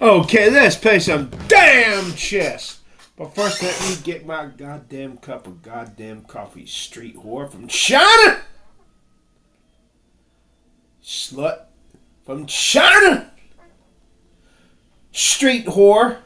Okay, let's play some damn chess. But first, let me get my goddamn cup of goddamn coffee. Street whore from China. Slut from China. Street whore.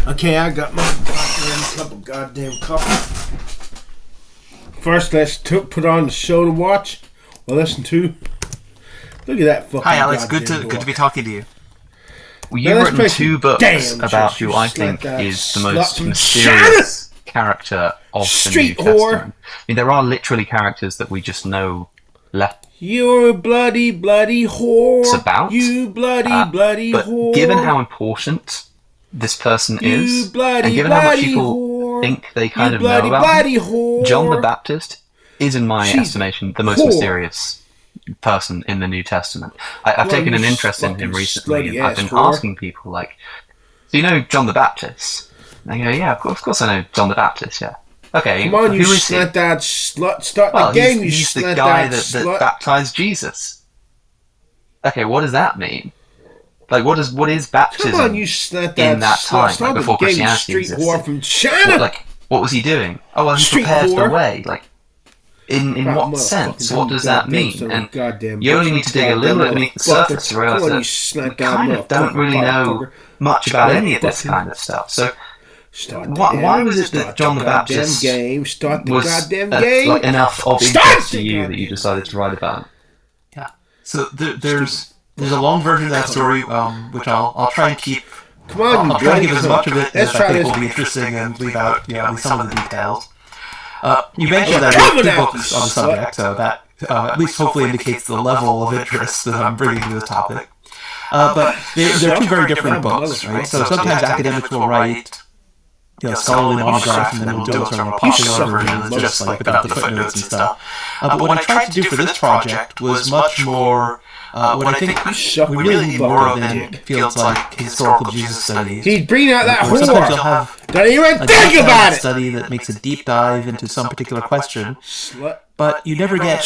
Okay, I got my goddamn cup of goddamn coffee. First, let's put on the show to watch or listen to. Look at that fucking. Hi, Alex. Good to be talking to you. Well, you've written two books about who I think is the most mysterious character of the New Testament. I mean, there are literally characters that we just know left. You're a bloody, bloody whore. About you bloody, bloody but whore. Given how important this person is, and given how much people think they kind of know about him, John the Baptist is, in my estimation, the most mysterious person in the New Testament. I've taken an interest in him recently, and I've been asking people, like, do you know John the Baptist? And they go, yeah, of course I know John the Baptist, yeah. Okay, come on, who you is he? That slut. Start the game, you he's the guy that baptized Jesus. Okay, what does that mean? Like, what is baptism come on, you that in that time, like, before Christianity existed? Street whore from China. What was he doing? Oh, well, he prepared the way. Like, in what sense? What does that mean? And you only need to dig a little bit beneath the surface to realize that we kind of don't really know much about any of this kind of stuff. So, why was it that John the Baptist was like, enough of interest to you that you decided to write about it? Yeah. So there's a long version of that story, which I'll try and keep. Come on, I'll try and give as much of it as I think will be interesting and leave out, at least some of the details. You mentioned that I wrote 2 books on the subject, so that at least hopefully indicates the level of interest that I'm bringing to the topic. But they're 2 very different books, right? So sometimes academics will write, scholarly monograph, and then we'll do a sort of a popular version that's just like about the footnotes and stuff. But what I tried to do for this project was much more What I think we really need more of in fields like historical Jesus studies. He'd bring out that whore. Sometimes you'll have don't even think about it. Study that makes a deep dive into some particular question, but you never get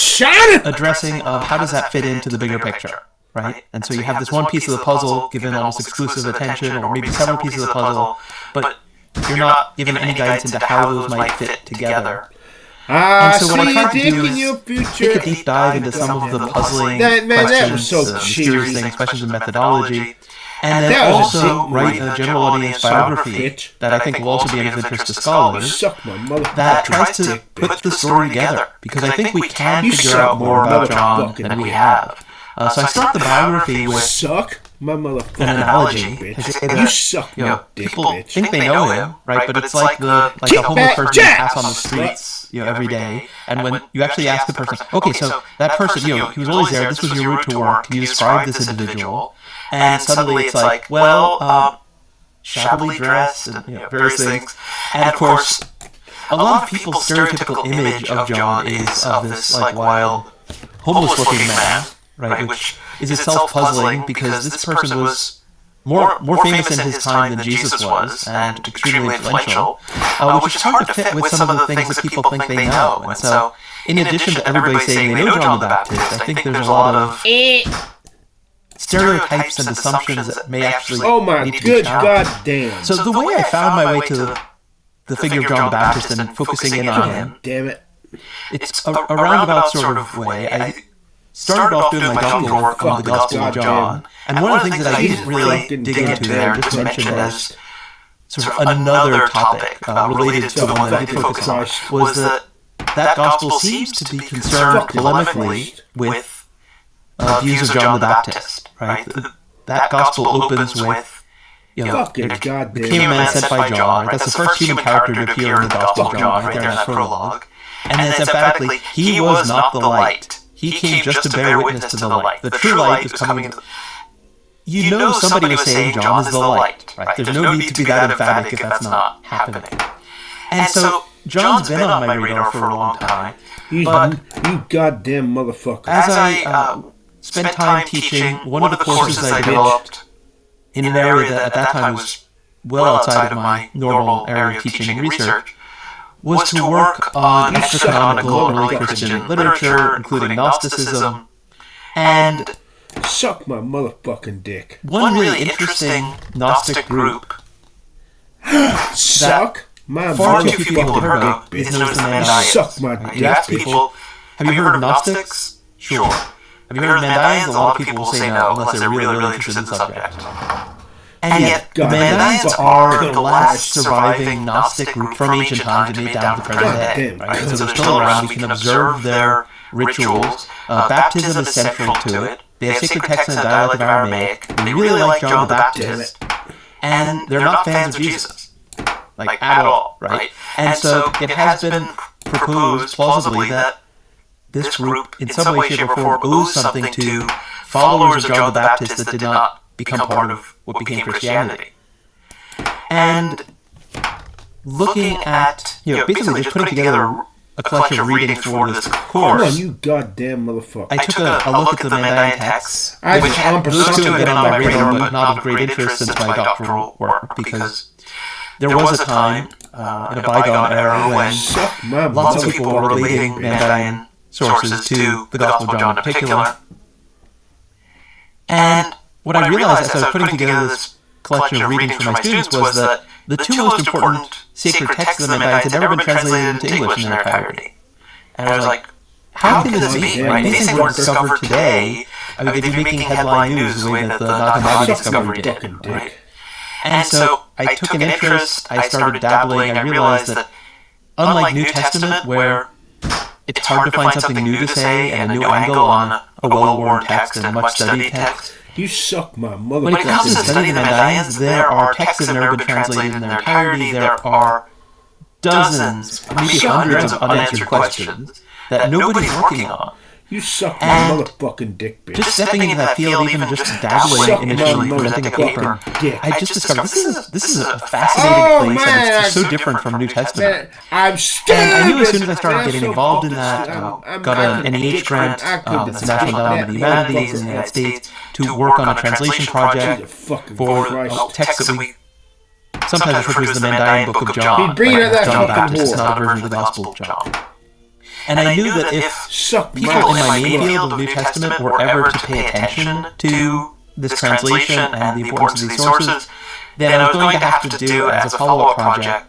addressing of how does that fit into the bigger picture, right? And so you have this one piece of the puzzle given almost exclusive attention, or maybe several pieces of the puzzle, but you're not given any guidance into how those might fit together. And so what I try to do is take a deep dive into some of the puzzling questions, mysterious things, questions of methodology, and then also write a general audience biography that I think will also be of interest to scholars that tries to put the story together, because I think we can figure out more about John than we have. So I start the biography with an analogy. You suck, people think they know him, right? But it's like a homeless person you pass on the streets, every day. And when you actually ask the person, okay, so that person, he was always there. This was your route to work. Can you describe this individual? And suddenly it's like, well, shabbily dressed and various things. And of course, a lot of people's stereotypical image of John is of this wild, homeless-looking man. Right, which is itself puzzling because this person was more famous in his time than Jesus was, and extremely influential, which is hard to fit with some of the things that people think they know. And so, in addition to everybody saying they know John the Baptist, I think there's a lot of stereotypes and assumptions that may actually need to be challenged. God damn. So the way I found my way to the figure of John the Baptist and focusing in on him, it's a roundabout sort of way. I started off doing my doctoral work on the Gospel of John, and one of the things that I didn't really dig into there, just to mention as sort of another topic related to the one that I did focus on, was that Gospel seems to be concerned polemically with views of John the Baptist, right? That Gospel opens with, became a man sent by John, right? That's the first human character to appear in the Gospel of John, right there in that prologue. And then it's emphatically, he was not the light. He came just to bear witness to the light. The true light is coming into... You know somebody was saying John is the light, right? There's no need to be that emphatic if that's not happening. And so, John's been on my radar for a long time. You goddamn motherfucker. As I spent time teaching, one of the courses I developed in an area that at that time was well outside of my normal area of teaching and research, was to work on extra-canonical early Christian literature, including Gnosticism, and... Suck my motherfucking dick. One really interesting Gnostic group Suck my far too few people have heard of is known as the Mandaeans. Suck my dick. You ask people, have you heard of Gnostics? Sure. Have you heard of Mandaeans? A lot of people will say no, unless they're really, really interested in the subject. And yet, the Mandaeans are the last surviving Gnostic group from ancient times and made down to the present day. Right? So they're still around. We can observe their rituals. Baptism is central to it. They have sacred texts in the dialect of Aramaic. They really like John the Baptist. And they're not fans of Jesus. At all, right? And so it has been proposed, plausibly, that this group, in some way, shape, or form, owes something to followers of John the Baptist that did not become part of what became Christianity. And looking at, basically just putting together a collection of readings for this course. Come on, you goddamn motherfucker. I took a look at the Mandaean texts, which those two have been on my radar, but not of great interest since my doctoral work, because there was a time, in a bygone era, when lots of people were relating Mandaean sources to the Gospel of John in particular. And what I realized as I was putting together this collection of readings for my students was that the two most important sacred texts of the Mandaeans had never been translated into English in their entirety. And I was like, how can this be? Right? These things weren't discovered today. I mean, they'd be making headline news the way that the Nag Hammadi discovery did. Right? And so I took an interest, I started dabbling, I realized that unlike New Testament, where it's hard to find something new to say and a new angle on a well-worn text and a much-studied text, you suck my mother. When it comes to studying the Mandaeans, there are texts that have never been translated in their entirety. There are dozens, maybe hundreds of unanswered questions that nobody's working on. You suck my motherfucking dick, bitch. Just stepping into that field, even just dabbling initially, presenting a paper, I just discovered this is a fascinating place, and it's just so different from New Testament. I'm stupid. And I knew as soon as I started getting involved in that, got an NEH grant, the National Endowment of the Humanities in the United States, to work on a translation project for texts that we sometimes refer to as the Mandaean Book of John. He'd bring her that John the fucking Baptist, whore. not a version of the Gospel of John. And I knew that if people in my main field of New Testament were ever to pay attention to this translation and the importance of these sources, then I was going to have to do, as a follow-up project,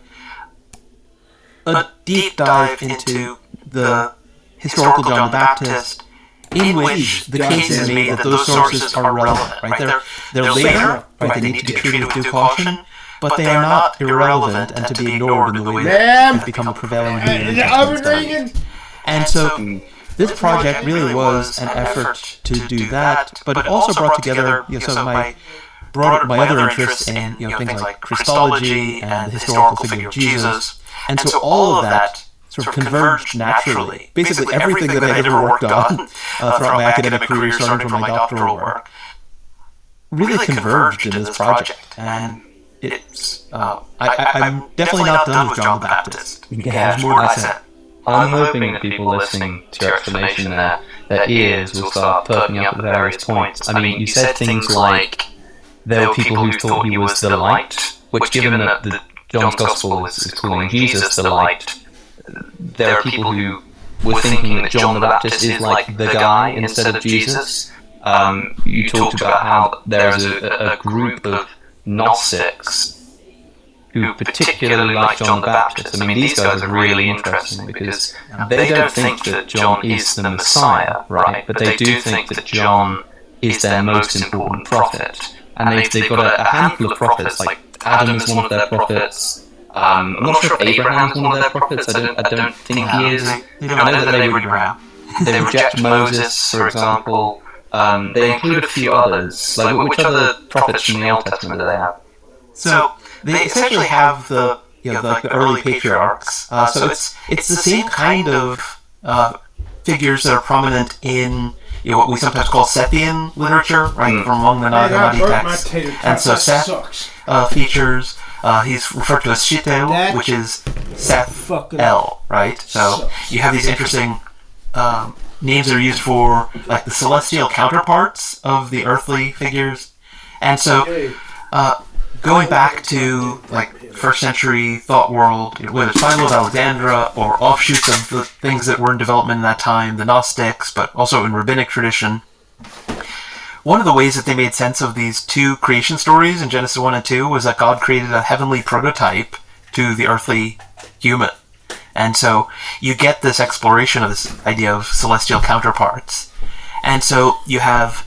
a deep dive into the historical John the Baptist, in which the case is made that those sources are relevant. Right? They're later, right? They need to be treated with due caution, but they are not irrelevant and to be ignored in the way that has become a prevailing view in New Testament studies. And so this project really was an effort to do that, but it also brought together some of my other interests in things like Christology and the historical figure of Jesus. And so all of that sort of converged naturally. Basically everything that I ever worked on throughout my academic career, starting from my doctoral work, really converged in this project. And it's I'm definitely not done with John the Baptist. There's more to be said. I'm hoping that people listening to your explanation there, their ears will start perking up at various points. I mean, you said things like there were people who thought he was the light, which, given that John's Gospel is calling Jesus the light, there are people who were thinking that John the Baptist is like the guy instead of Jesus. You talked about how there's a group of Gnostics who particularly like John the Baptist. I mean, these guys are really interesting because they don't think that John is the Messiah, right? But they do think that John is their most important prophet. And they've got a handful of prophets, like Adam is one of their prophets. I'm not sure if Abraham's one of their prophets. I don't think he is. I know that they reject Moses, for example. They include a few others. Like, which other prophets from the Old Testament do they have? So they essentially have the early patriarchs. So it's the same kind of figures that are prominent in what we sometimes call Sethian literature, right, from among the Nag Hammadi texts. And so Seth features. He's referred to as Shitel, which is Seth El, right? So you have these interesting names that are used for like the celestial counterparts of the earthly figures, and so. Going back to like first century thought world, whether it's Philo of Alexandria or offshoots of the things that were in development in that time, the Gnostics, but also in rabbinic tradition, one of the ways that they made sense of these two creation stories in Genesis 1 and 2 was that God created a heavenly prototype to the earthly human. And so you get this exploration of this idea of celestial counterparts. And so you have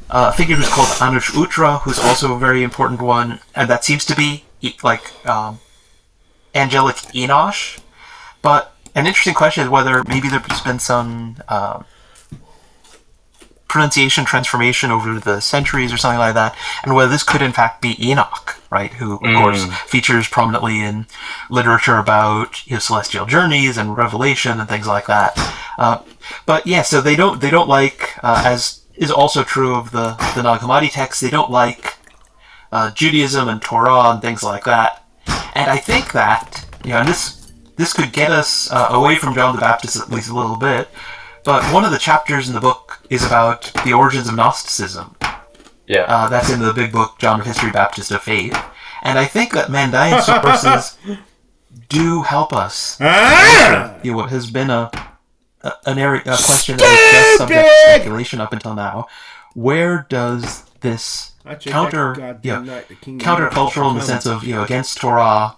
a figure who's called Anush Utra, who's also a very important one, and that seems to be like angelic Enosh. But an interesting question is whether maybe there's been some pronunciation transformation over the centuries or something like that, and whether this could in fact be Enoch, right? Who, of course, features prominently in literature about celestial journeys and revelation and things like that. But yeah, so they don't like as is also true of the Nag Hammadi texts. They don't like Judaism and Torah and things like that. And I think that and this could get us away from John the Baptist at least a little bit. But one of the chapters in the book is about the origins of Gnosticism. Yeah, that's in the big book John of History, Baptist of Faith. And I think that Mandaean sources do help us. What has been a question that is just subject to speculation up until now. Where does this countercultural in the sense of against Torah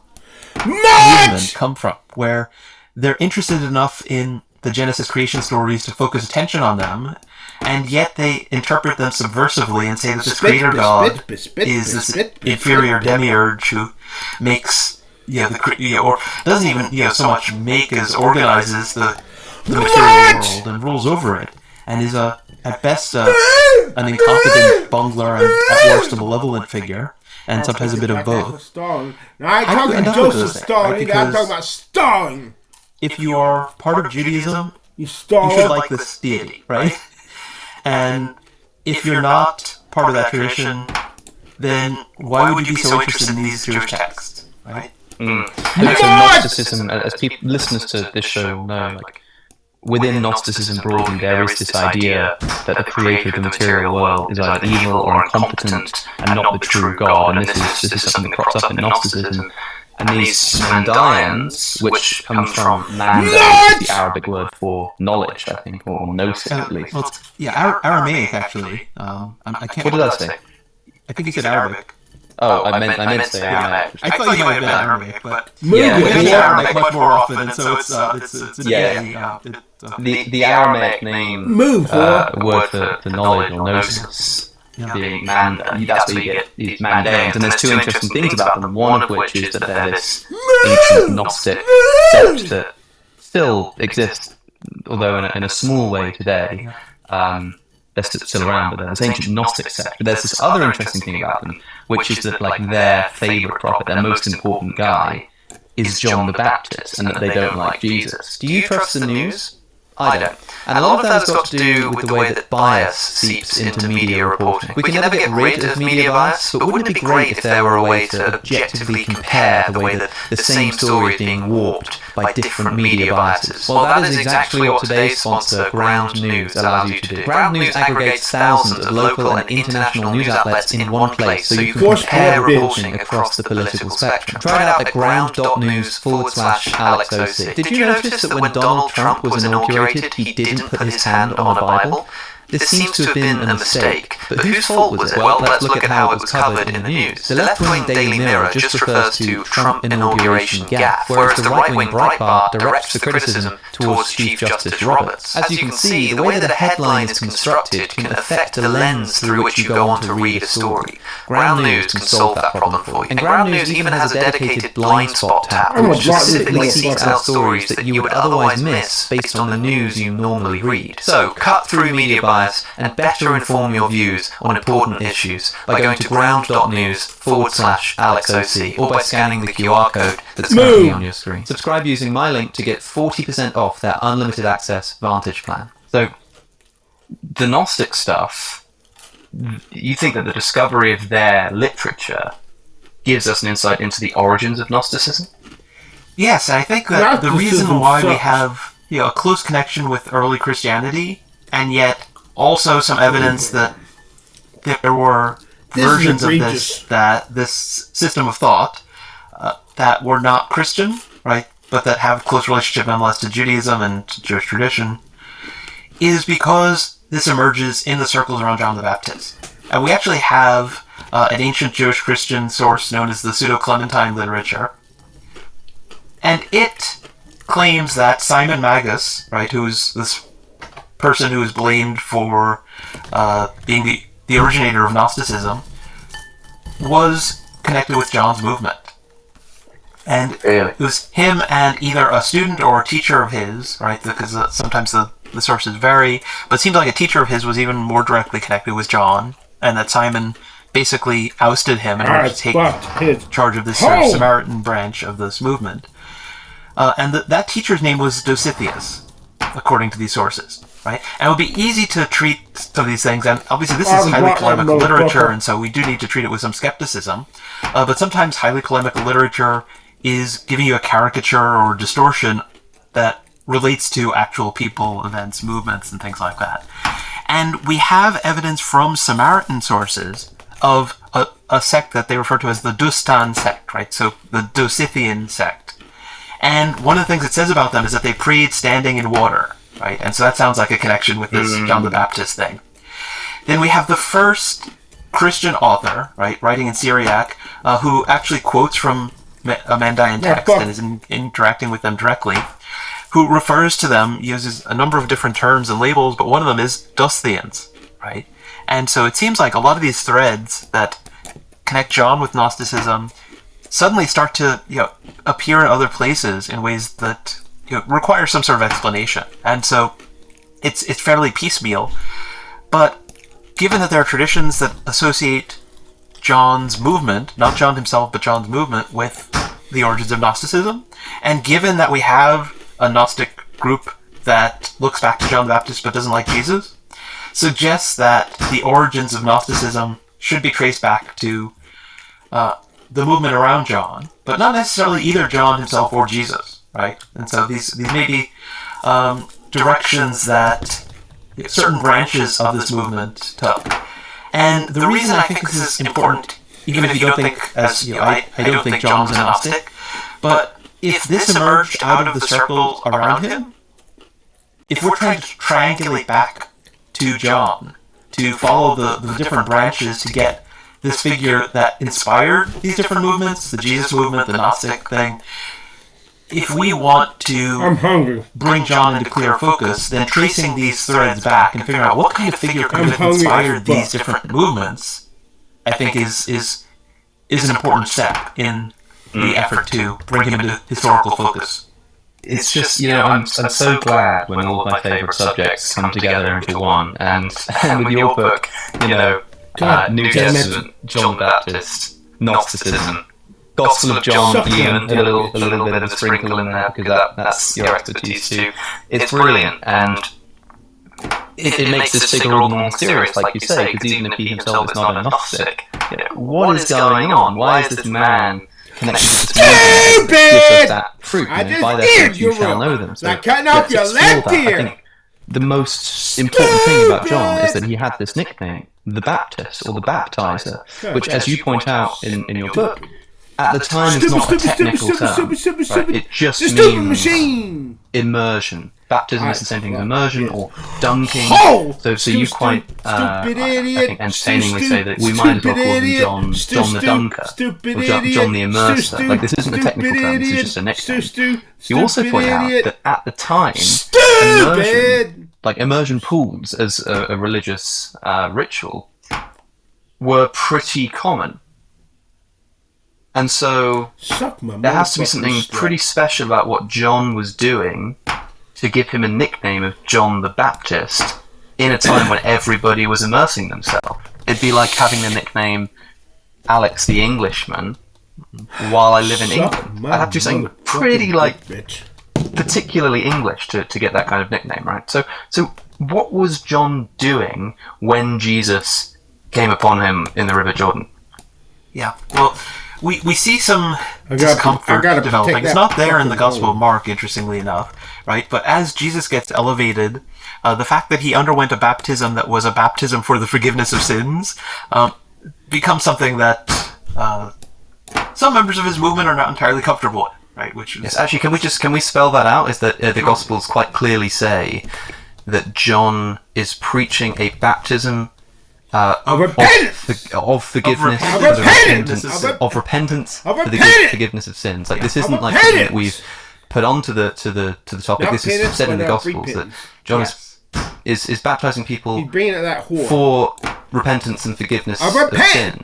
movement come from? Where they're interested enough in the Genesis creation stories to focus attention on them, and yet they interpret them subversively and say that this creator God is this inferior demiurge who makes or doesn't even so much make as organizes the material world and rules over it, and is at best an incompetent bungler and at worst a malevolent figure, and sometimes a bit of both. Now I talk about Joseph Stalin, I'm talking about Stalin. If you are part of Judaism, you should like this deity, right? And if you're not part of that tradition, then why would you be so interested in these Jewish texts, right? And so Gnosticism, as listeners to this show will know, like, within Gnosticism broadly, there is this idea that the creator of the material world is either evil or incompetent and not the true God. And this is something that crops up in Gnosticism. And these Mandaeans, which comes from Manda, which is the Arabic word for knowledge, I think, or gnosis at least. Well, Aramaic actually. I can't. What did I say? I think you said Arabic. Oh, I meant to say Aramaic. I thought you might have been Aramaic, but we mention Aramaic much more often, so it's the Aramaic name word for knowledge or gnosis being Manda. That's where you get these Mandaeans, and there's two interesting things about them. One of which is that they're this ancient Gnostic sect that still exists, although in a small way today. They're still around, but they're this ancient Gnostic sect. But there's this other interesting thing about them, which is that like their favourite prophet, their most important guy, is John the Baptist, and that they don't like Jesus. Do you trust the news? I don't. And a lot of that has got to do with the way that bias seeps into media reporting. We can never get rid of media bias, but wouldn't it be great if there were a way to objectively compare the way that the same story is being warped by different media biases? Well, that is exactly what today's sponsor, Ground News, allows you to do. Ground News aggregates thousands of local and international news outlets in one place, so you can compare reporting across the political spectrum. Try it out at ground.news/AlexOC. Did you notice that when Donald Trump was inaugurated, he didn't put his hand on a Bible? This seems to have been a mistake, but whose fault was it? Well, let's look at how it was covered in the news. The left-wing Daily Mirror just refers to Trump inauguration gaffe, whereas the right-wing Breitbart directs the criticism towards Chief Justice Roberts. As you can see, the way that a headline is constructed can affect the lens through which you go on to read a story. Ground News can solve that problem for you. And Ground News even has a dedicated blind spot tab, which specifically seeks out stories that you would otherwise miss based on the news you normally read. So, cut through media bias and better inform your views on important issues by going to ground.news/AlexOC or by scanning the QR code that's currently on your screen. Subscribe using my link to get 40% off their unlimited access Vantage plan. So, the Gnostic stuff, you think that the discovery of their literature gives us an insight into the origins of Gnosticism? Yes, I think that the reason why we have a close connection with early Christianity, and yet also some evidence that there were versions of this system of thought that were not Christian, right, but that have a close relationship nonetheless to Judaism and to Jewish tradition, is because this emerges in the circles around John the Baptist. And we actually have an ancient Jewish Christian source known as the Pseudo-Clementine literature, and it claims that Simon Magus, right, who's this person who is blamed for being the originator of Gnosticism, was connected with John's movement. And it was him and either a student or a teacher of his, right, because sometimes the sources vary, but it seems like a teacher of his was even more directly connected with John, and that Simon basically ousted him in order to take charge of this sort of Samaritan branch of this movement. And that teacher's name was Dositheus, according to these sources. Right? And it would be easy to treat some of these things, and obviously this is highly polemical literature, and so we do need to treat it with some skepticism, but sometimes highly polemical literature is giving you a caricature or distortion that relates to actual people, events, movements, and things like that. And we have evidence from Samaritan sources of a sect that they refer to as the Dustan sect, right? So the Dosithian sect. And one of the things it says about them is that they prayed standing in water. Right, and so that sounds like a connection with this John the Baptist thing. Then we have the first Christian author, right, writing in Syriac, who actually quotes from a Mandaean text and is interacting with them directly, who refers to them, uses a number of different terms and labels, but one of them is Dostheans, right? And so it seems like a lot of these threads that connect John with Gnosticism suddenly start to appear in other places in ways that requires some sort of explanation. And so it's fairly piecemeal. But given that there are traditions that associate John's movement, not John himself, but John's movement, with the origins of Gnosticism, and given that we have a Gnostic group that looks back to John the Baptist but doesn't like Jesus suggests that the origins of Gnosticism should be traced back to the movement around John, but not necessarily either John himself or Jesus, right? And so these may be directions that certain branches of this movement took. And the reason I think this is important, even if you don't think, as I don't think John was a Gnostic, but if this emerged out of the circles around him, if we're trying to triangulate back to John, to follow the different branches to get this figure that inspired these different movements, the Jesus movement, the Gnostic thing, if we want to bring John into clear focus, then tracing these threads back and figuring out what kind of figure could have inspired these different movements, I think is an important step in the effort to bring him into historical focus. It's just, I'm so glad when all of my favourite subjects come together into one, and with your book, New Testament, John Baptist, Gnosticism, Gospel of John, even a little bit of a sprinkle in there because that's your expertise too. It's brilliant, and it makes this figure all the more serious, like you say, because even if he himself is not a Gnostic, what is going on? Why is this man connected to gives us that fruit, and by their fruit you shall know them. So cutting off your left ear. I think the most important thing about John is that he had this nickname, the Baptist or the Baptizer, which, as you point out in your book, at the time is not a technical term. Right? It just means immersion. Baptism is the same thing as immersion or dunking. So you quite, I think, entertainingly say that we might as well call him John the Dunker or John the Immerser. Like, this isn't a technical term, this is just a nickname. You also point out that at the time, immersion pools as a religious ritual were pretty common. And so there has to be something pretty special about what John was doing to give him a nickname of John the Baptist in a time when everybody was immersing themselves. It'd be like having the nickname Alex the Englishman while I live in England. I have to say, pretty particularly English to get that kind of nickname, right? So what was John doing when Jesus came upon him in the River Jordan? Yeah, well, we see some discomfort developing. It's not there in the Gospel of Mark, interestingly enough, right? But as Jesus gets elevated, the fact that he underwent a baptism that was a baptism for the forgiveness of sins becomes something that some members of his movement are not entirely comfortable with, right? Yes, actually, can we spell that out? Is that the Gospels quite clearly say that John is preaching a baptism of forgiveness, of repentance for the forgiveness of sins. Like, this isn't like something that we've put onto the topic. This is said in the Gospels that John is baptizing people for repentance and forgiveness of sins.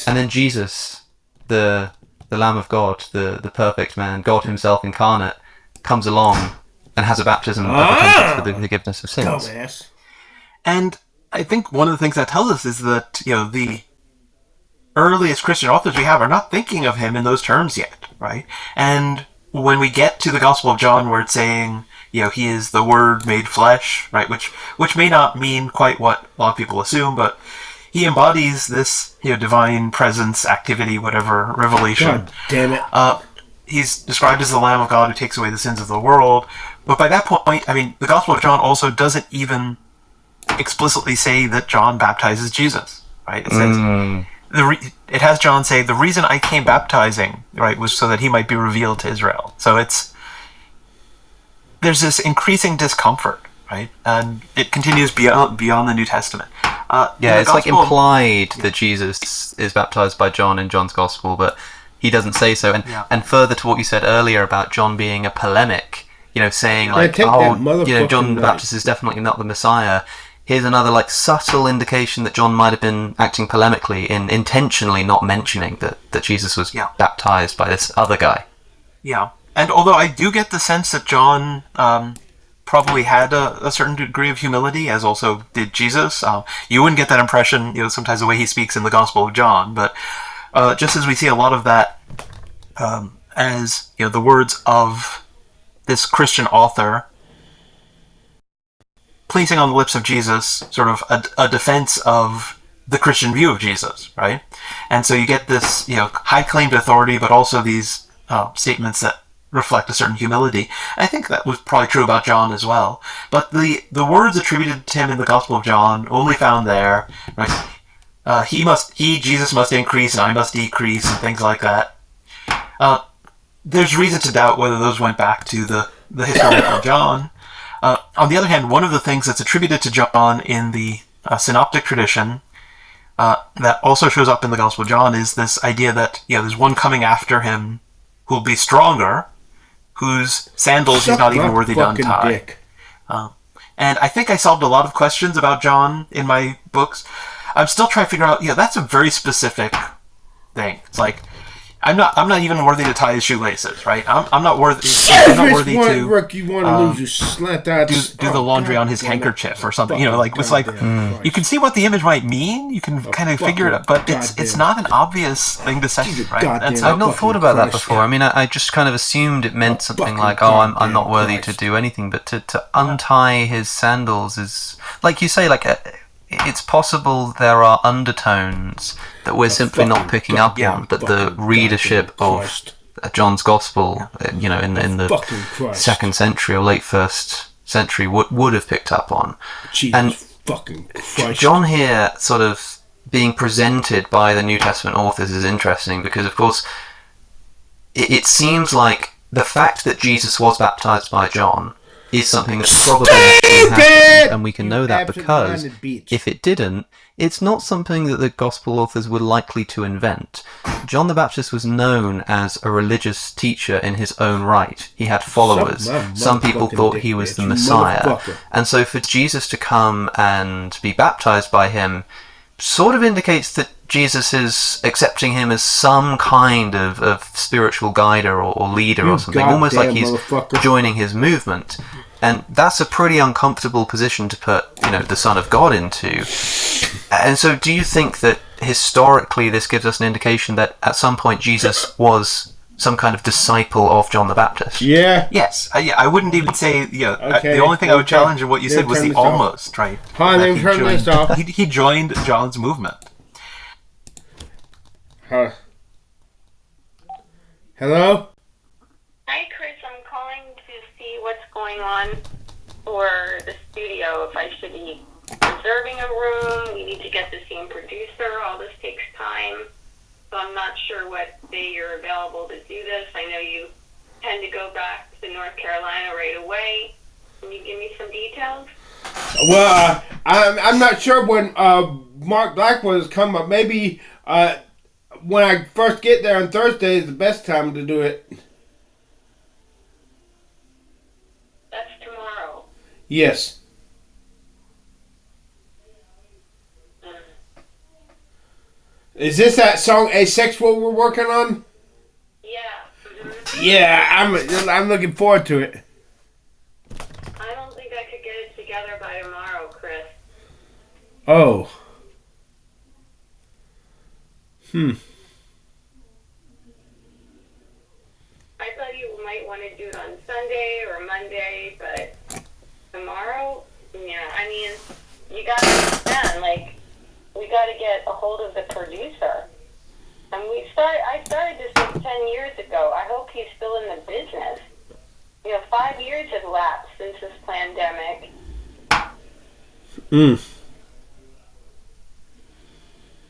And then Jesus, the Lamb of God, the perfect man, God Himself incarnate, comes along and has a baptism of repentance for the forgiveness of sins. And I think one of the things that tells us is that, the earliest Christian authors we have are not thinking of him in those terms yet, right? And when we get to the Gospel of John where it's saying, he is the Word made flesh, right? Which may not mean quite what a lot of people assume, but he embodies this, divine presence, activity, whatever, revelation. God damn it. He's described as the Lamb of God who takes away the sins of the world. But by that point, the Gospel of John also doesn't even explicitly say that John baptizes Jesus, right? It says it has John say, the reason I came baptizing, right, was so that he might be revealed to Israel. So there's this increasing discomfort, right? And it continues beyond the New Testament. It's like implied that Jesus is baptized by John in John's Gospel, but he doesn't say so. And further to what you said earlier about John being a polemic, saying John the Baptist is definitely not the Messiah. Here's another subtle indication that John might have been acting polemically in intentionally not mentioning that Jesus was baptized by this other guy. Yeah, and although I do get the sense that John probably had a certain degree of humility, as also did Jesus, you wouldn't get that impression, sometimes the way he speaks in the Gospel of John, but just as we see a lot of that as the words of this Christian author placing on the lips of Jesus sort of a defense of the Christian view of Jesus, right? And so you get this, high claim to authority, but also these statements that reflect a certain humility. I think that was probably true about John as well. But the words attributed to him in the Gospel of John, only found there, right? Jesus must increase and I must decrease, and things like that. There's reason to doubt whether those went back to the historical John. On the other hand, one of the things that's attributed to John in the synoptic tradition that also shows up in the Gospel of John is this idea that there's one coming after him who'll be stronger, whose sandals he's not even worthy to untie. And I think I solved a lot of questions about John in my books. I'm still trying to figure out, that's a very specific thing. It's like, I'm not even worthy to tie his shoelaces, right? I'm not worthy to Rick, you want to lose your slant do the laundry on his handkerchief or something. You can see what the image might mean. You can kind of figure it out, but it's not an obvious thing to say, right? And so I've not thought about that before. I mean, I just kind of assumed it meant something like, I'm not worthy to do anything, but to untie his sandals is, like you say, it's possible there are undertones that we're simply not picking up on, but the readership of John's Gospel, in the 2nd century or late 1st century would have picked up on. And fucking Christ. John here sort of being presented by the New Testament authors is interesting because, of course, it seems like the fact that Jesus was baptized by John is something that probably happened, and we can know that because if it didn't, it's not something that the Gospel authors were likely to invent. John the Baptist was known as a religious teacher in his own right. He had followers. Some people thought he was the Messiah. And so for Jesus to come and be baptized by him sort of indicates that Jesus is accepting him as some kind of spiritual guider or leader or something, almost like he's joining his movement. And that's a pretty uncomfortable position to put, the Son of God into. And so do you think that historically this gives us an indication that at some point Jesus was some kind of disciple of John the Baptist? Yeah. Yes. I wouldn't even say, okay, the only thing I would challenge in what you said was the almost, right? Hi, let me turn this off. He joined John's movement. Huh. Hello? Hi, Chris. I'm calling to see what's going on for the studio. If I should be reserving a room, we need to get the same producer. All this takes time. So I'm not sure what day you're available to do this. I know you tend to go back to North Carolina right away. Can you give me some details? Well, I'm not sure when Mark Blackwell is coming, but maybe when I first get there on Thursday is the best time to do it. That's tomorrow. Yes. Is this that song Asexual we're working on? Yeah. Mm-hmm. Yeah, I'm looking forward to it. I don't think I could get it together by tomorrow, Chris. Oh. I thought you might want to do it on Sunday or Monday, but tomorrow? Yeah, I mean, you got to understand, we got to get a hold of the producer. And I started this 10 years ago. I hope he's still in the business. 5 years have lapsed since this pandemic.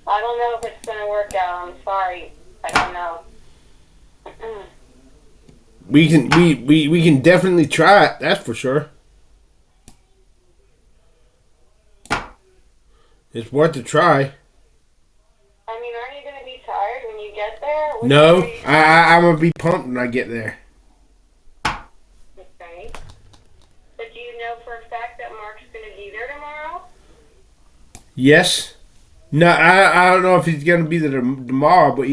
I don't know if it's going to work out. I'm sorry. I don't know. We can definitely try it. That's for sure. It's worth a try. I mean, aren't you going to be tired when you get there? No, I'm going to be pumped when I get there. Okay. But do you know for a fact that Mark's going to be there tomorrow? Yes. No, I don't know if he's going to be there tomorrow, but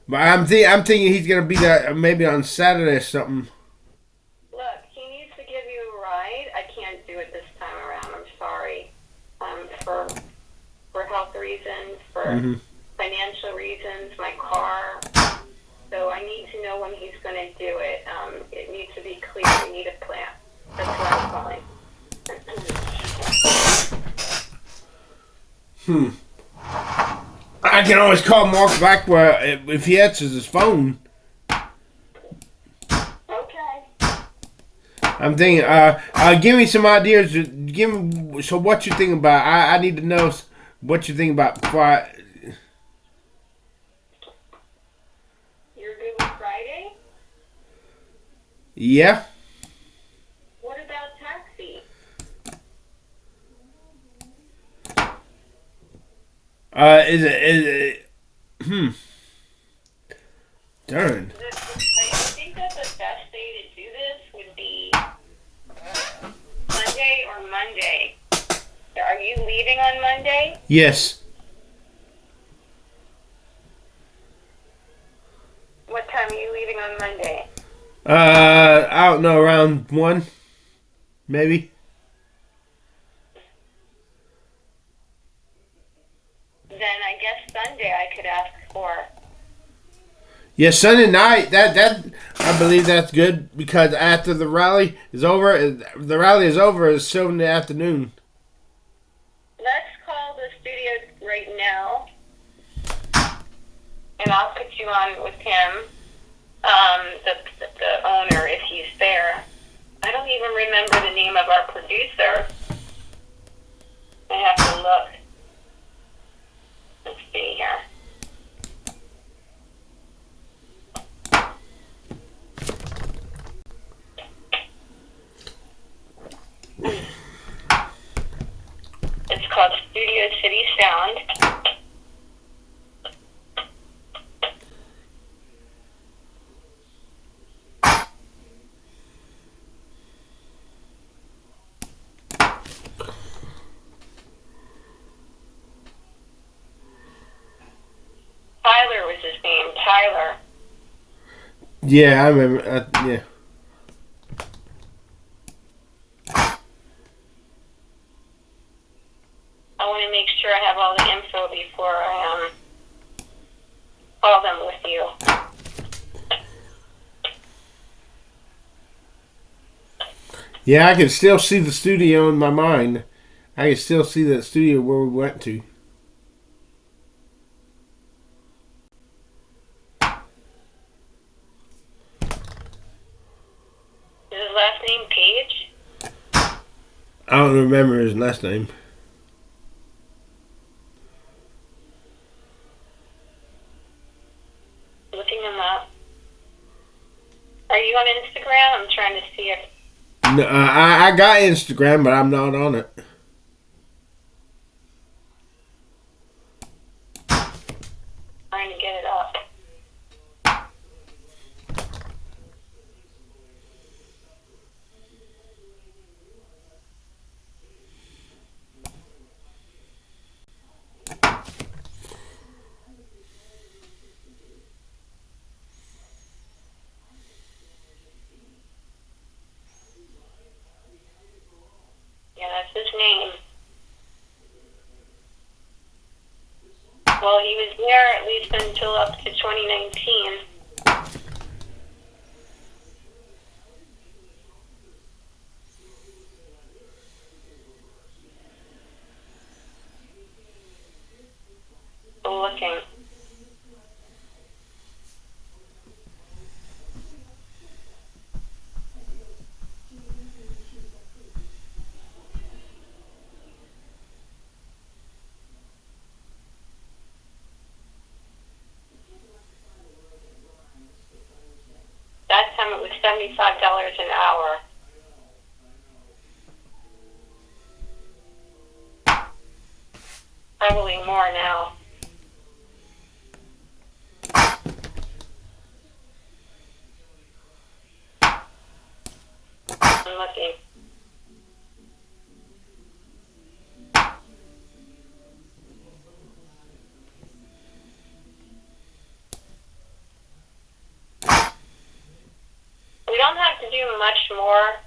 But I'm thinking he's going to be there maybe on Saturday or something. Look, he needs to give you a ride. I can't do it this time around. I'm sorry. For health reasons, for financial reasons, my car. So I need to know when he's going to do it. It needs to be clear. We need a plan. That's what I'm calling. I can always call Mark back if he answers his phone. Okay. I'm thinking. Give me some ideas. So what you think about? I need to know what you think about before You're good with Friday? Yeah. What about taxi? Is it? Darn. I think that the best day to do this would be Sunday or Monday. Are you leaving on Monday? Yes. What time are you leaving on Monday? I don't know, around 1, maybe. Then I guess Sunday I could ask for. Yeah, Sunday night. That I believe that's good because after the rally is over, it's still in the afternoon. Let's call the studio right now, and I'll put you on with him, the owner, if he's there. I don't even remember the name of our producer. I have to look. Let's see here. It's called Studio City Sound. Tyler was his name. Tyler. Yeah, I remember. Yeah. I want to make sure I have all the info before I call them with you. Yeah, I can still see the studio in my mind. I can still see that studio where we went to. Is his last name Page? I don't remember his last name. Looking him up. Are you on Instagram? I'm trying to see if... No, I got Instagram, but I'm not on it. Trying to get it up. Yeah, that's his name. Well, he was there at least until up to 2019. Looking. That time it was $75 an hour. Probably more now. I'm looking. We don't have to do much more.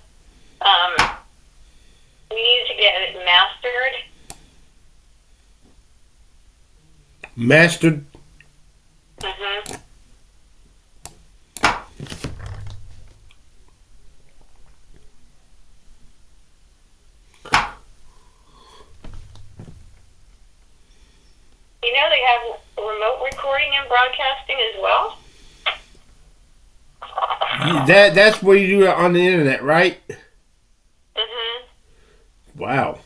We need to get it mastered. Mastered. Mm-hmm. recording and broadcasting as well? That's where you do it on the internet, right? Mm-hmm. Wow.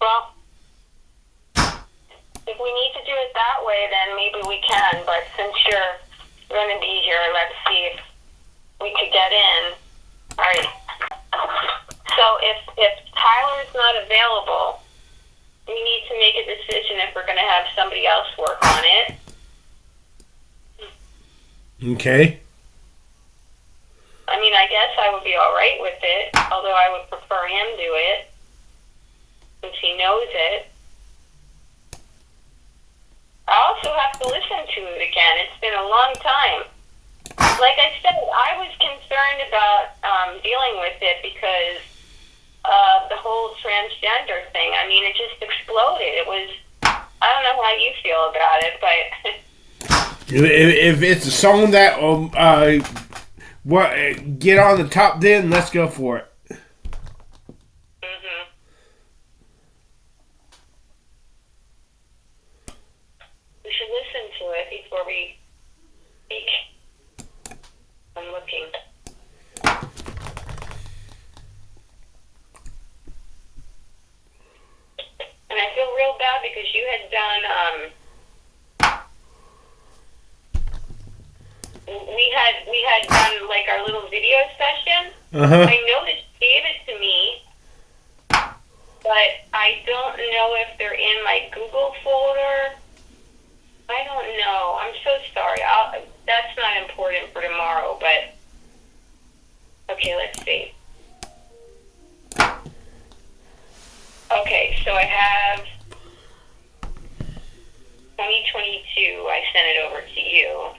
Well, if we need to do it that way, then maybe we can. But since you're going to be here, let's see if we could get in. All right. So if Tyler's not available, we need to make a decision if we're going to have somebody else work on it. Okay. I mean, I guess I would be all right with it, although I would prefer him do it, since he knows it. I also have to listen to it again. It's been a long time. Like I said, I was concerned about dealing with it because of the whole transgender thing. I mean, it just exploded. It was, I don't know how you feel about it, but... If it's a song that get on the top 10, let's go for it. Mm-hmm. We should listen to it before we speak. I'm looking. And I feel real bad because you had done, we had done like our little video session. Uh-huh. I noticed you gave it to me, but I don't know if they're in my Google folder. I don't know. I'm so sorry. That's not important for tomorrow, but okay, let's see. Okay, so I have 2022. I sent it over to you.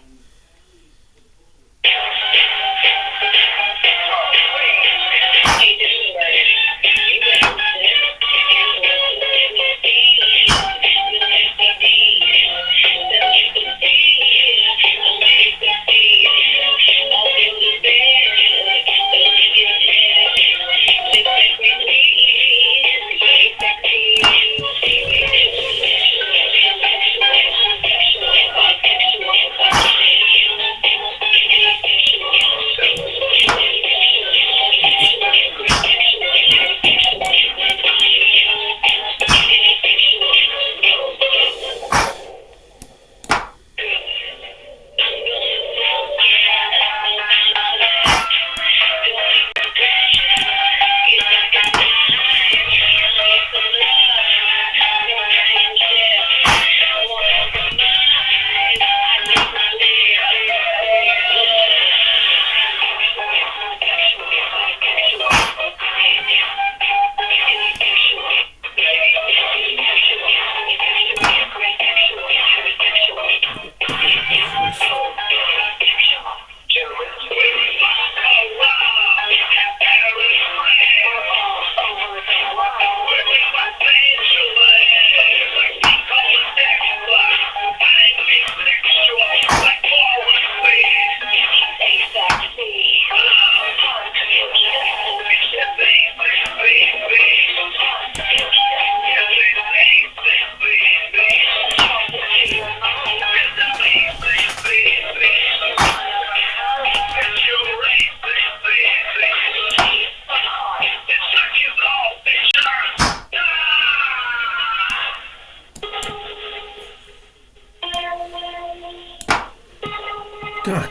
God.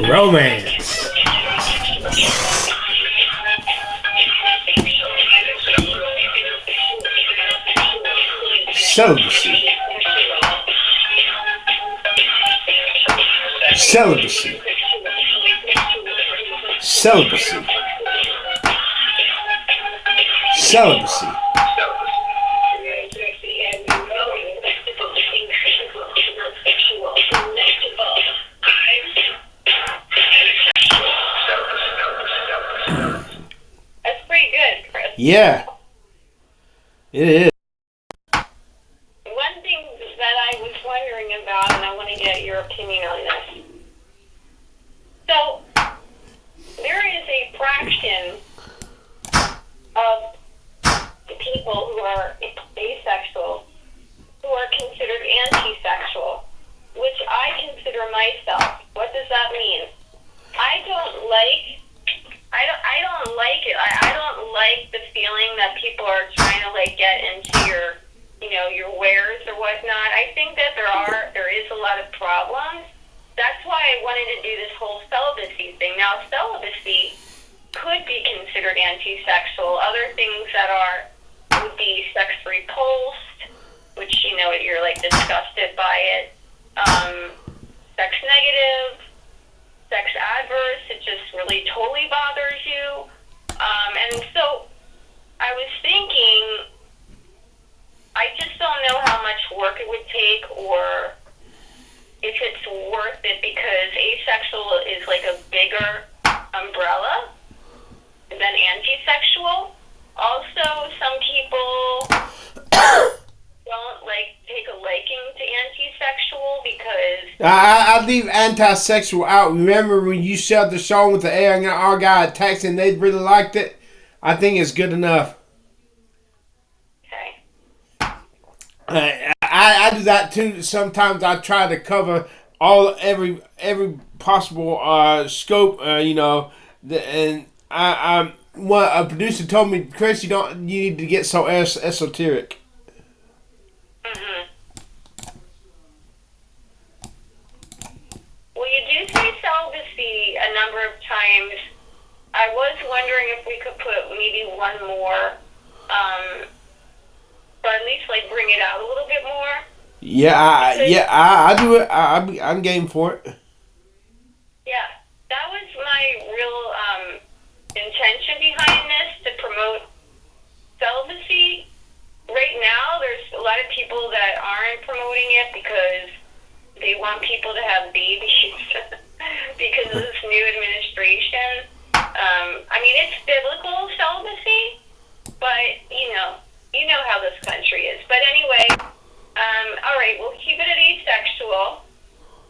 Romance. Celibacy. Celibacy. Celibacy. Celibacy. That's pretty good. Yeah, it is. One thing that I was wondering about, and I want to get your opinion on this. So, there is a fraction of the people who are asexual who are considered anti-sexual, which I consider myself. What does that mean? I don't like it. I don't like the feeling that people are trying to like get into your, your wares or whatnot. I think that there is a lot of problems. That's why I wanted to do this whole celibacy thing. Now, celibacy could be considered anti-sexual. Other things that would be sex repulsed, which you're like disgusted by it. Sex negative, sex adverse. It just really totally bothers you. And so I was thinking, I just don't know how much work it would take, or if it's worth it, because asexual is like a bigger umbrella than anti-sexual. Also, some people don't take a liking to anti-sexual because I leave anti-sexual out. Remember when you shared the song with the A&R guy at Texas and they really liked it? I think it's good enough. Okay. I do that too. Sometimes I try to cover every possible scope. And a producer told me, Chris, you need to get so esoteric. Mm-hmm. Well, you do say celibacy a number of times. I was wondering if we could put maybe one more, or at least bring it out a little bit more. I do it. I'm game for it. Yeah, that was my real intention behind this, to promote celibacy. Right now, there's a lot of people that aren't promoting it because they want people to have babies because of this new administration. It's biblical celibacy, but you know how this country is. But anyway, all right, we'll keep it at asexual,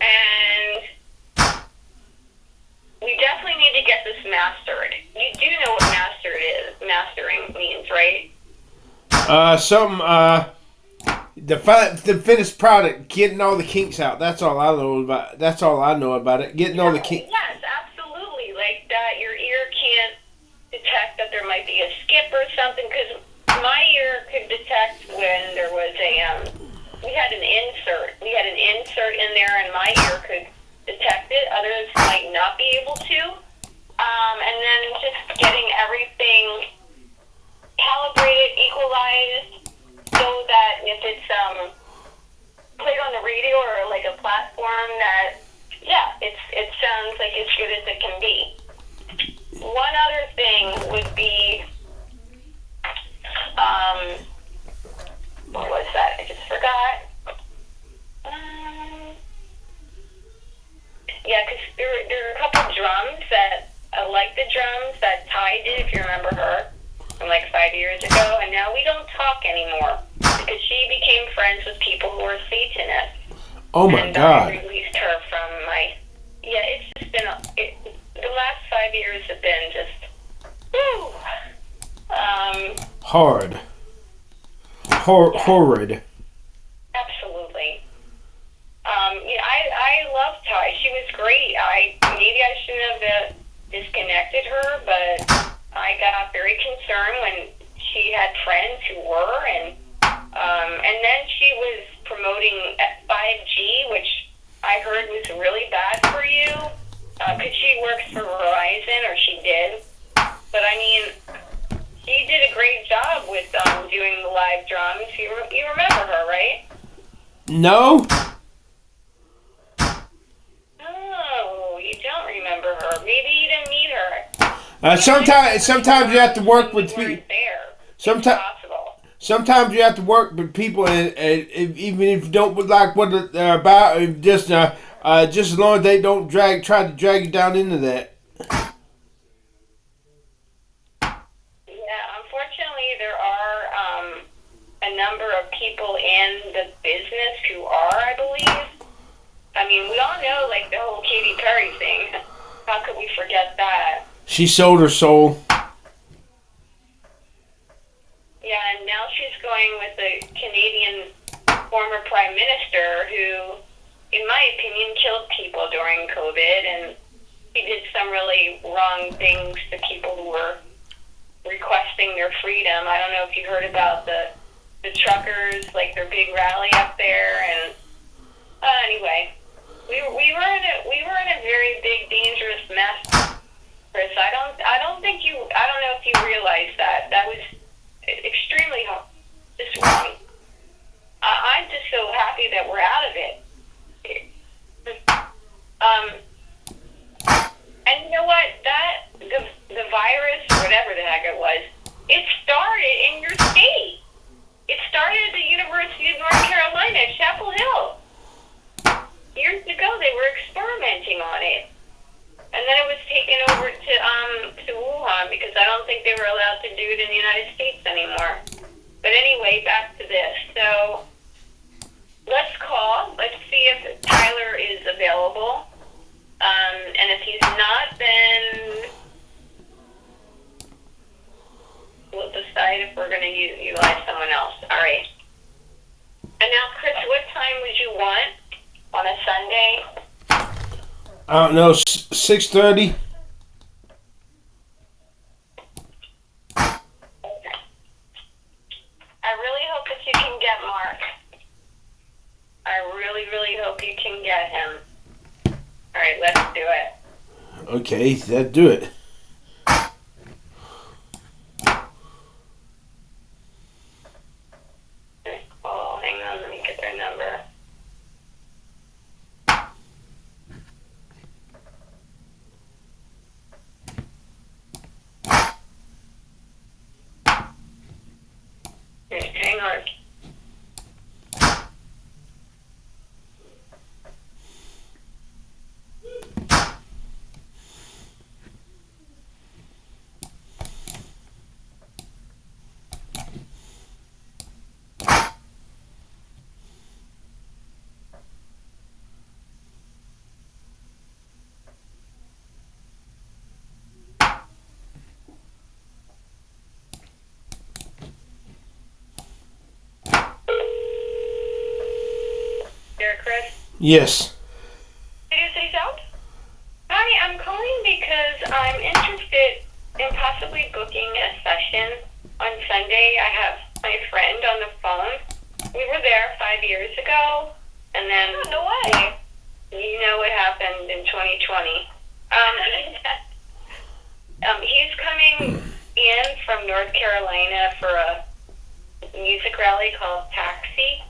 and we definitely need to get this mastered. You do know what mastering means, right? The finished product, getting all the kinks out. That's all I know about. That's all I know about it. Getting all the kinks. Yes, absolutely. Like that, your ear can't detect that there might be a skip or something. Because my ear could detect when there was we had an insert. We had an insert in there, and my ear could detect it. Others might not be able to. And then just getting everything calibrated, equalized, so that if it's played on the radio or like a platform that, it sounds like as good as it can be. One other thing would be, what was that? I just forgot. Because there are a couple drums that, I like the drums that Ty did, if you remember her, from 5 years ago, and now we don't talk anymore because she became friends with people who are Satanists. Oh my God! I released her from my. Yeah, it's just been the last 5 years have been just. Whew, horrid. Absolutely. I love Ty. She was great. Maybe I shouldn't have disconnected her, but I got very concerned when she had friends who were, and then she was promoting 5G, which I heard was really bad for you, because she works for Verizon, or she did. But she did a great job with doing the live drums. You remember her, right? No. Oh, you don't remember her. Maybe you didn't meet her. Sometimes you have to work with people. Sometimes you have to work with people, and even if you don't like what they're about, just as long as they don't try to drag you down into that. Yeah, unfortunately, of people in the business who are, I believe. I mean, we all know, like, the whole Katy Perry thing. How could we forget that? She sold her soul. Yeah, and now she's going with a Canadian former prime minister who, in my opinion, killed people during COVID, and he did some really wrong things to people who were requesting their freedom. I don't know if you heard about the truckers, like their big rally up there, and anyway, we were in a very big, dangerous mess, Chris. I don't know if you realize that was extremely just wrong. I'm just so happy that we're out of it. And you know what? The virus, whatever the heck it was, it started in your state. It started at the University of North Carolina at Chapel Hill. Years ago, they were experimenting on it. And then it was taken over to Wuhan because I don't think they were allowed to do it in the United States anymore. But anyway, back to this. So let's call. Let's see if Tyler is available. And if he's not, then we'll decide if we're going to utilize someone else. All right. And now, Chris, what time would you want on a Sunday? I don't know, 6:30. Okay. I really hope that you can get Mark. I really, really hope you can get him. All right, let's do it. Okay, let's do it. Oh, hang on, let me get their number. Okay, hang on. Chris? Yes. Did you say so? Hi, I'm calling because I'm interested in possibly booking a session on Sunday. I have my friend on the phone. We were there 5 years ago, and then no way. You know what happened in 2020. He's coming in from North Carolina for a music rally called Taxi.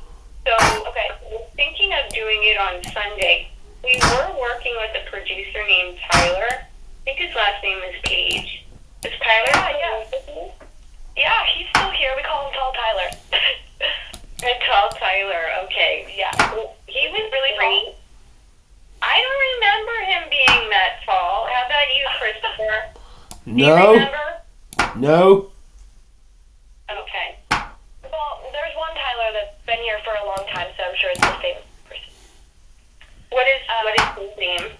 So, okay, we're thinking of doing it on Sunday. We were working with a producer named Tyler. I think his last name is Page. Is Tyler still with you? Yeah, he's still here. We call him Tall Tyler. Tall Tyler, okay. Yeah. He was really great. I don't remember him being that tall. How about you, Christopher? No. Do you remember? No. Okay. Well, there's one Tyler that's been here for a long time, so I'm sure it's the same person. What is his name?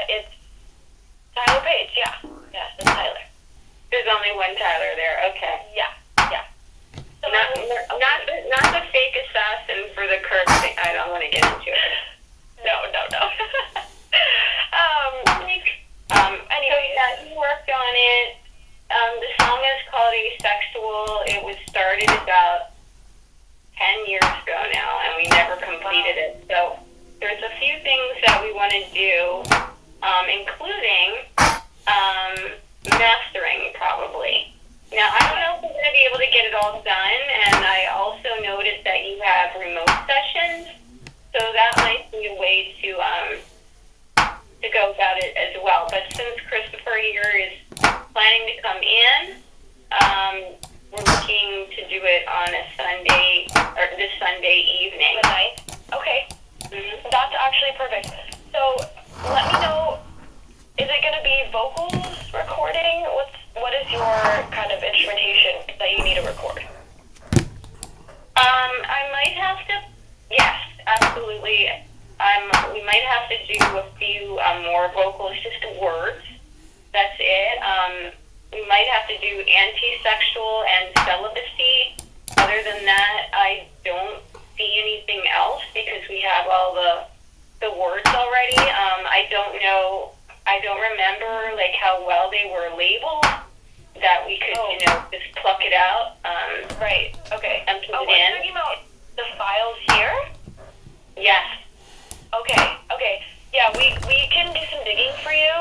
It's Tyler Page, yeah. Yeah, it's Tyler. There's only one Tyler there, okay. Yeah. So not the fake assassin for the Kirk thing. I don't want to get into it. No. Anyway, so yeah, he worked on it. The song is called Asexual. It was started about 10 years ago now, and we never completed it. So there's a few things that we want to do, including mastering, probably. Now, I don't know if we're going to be able to get it all done, and I also noticed that you have remote sessions, so that might be a way to go about it as well. But since Christopher here is planning to come in, we're looking to do it on a Sunday, or this Sunday evening. Night. Okay. Mm-hmm. That's actually perfect. So, let me know, is it going to be vocals recording? What is your kind of instrumentation that you need to record? absolutely. We might have to do a few more vocals, just words. That's it. We might have to do anti-sexual and celibacy. Other than that, I don't see anything else because we have all the words already. I don't know. I don't remember like how well they were labeled. That we could, just pluck it out. Right. Okay. And put it in. Are you talking about the files here? Yes. Okay. Yeah, we can do some digging for you.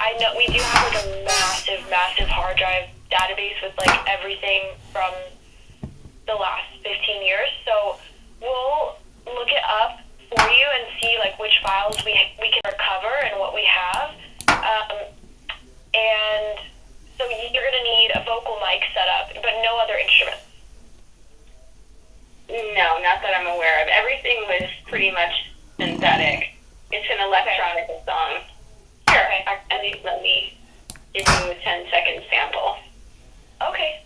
I know we do have like a massive hard drive database with like everything from the last 15 years. So we'll look it up for you and see like which files we can recover and what we have. And so you're gonna need a vocal mic set up, but no other instruments. No, not that I'm aware of. Everything was pretty much synthetic. It's an electronic song. Here, actually, let me give you a 10-second sample. Okay.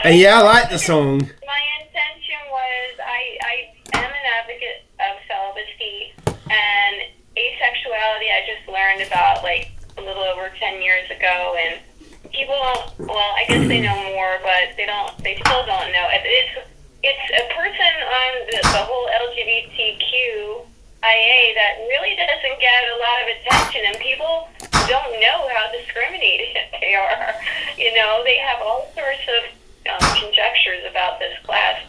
And yeah, I like the song. My intention was I am an advocate of celibacy and asexuality. I just learned about like a little over 10 years ago, and people I guess they know more, but they still don't know. It's a person on the whole LGBTQIA that really doesn't get a lot of attention, and people don't know how discriminated they are. They have all sorts of conjectures about this class.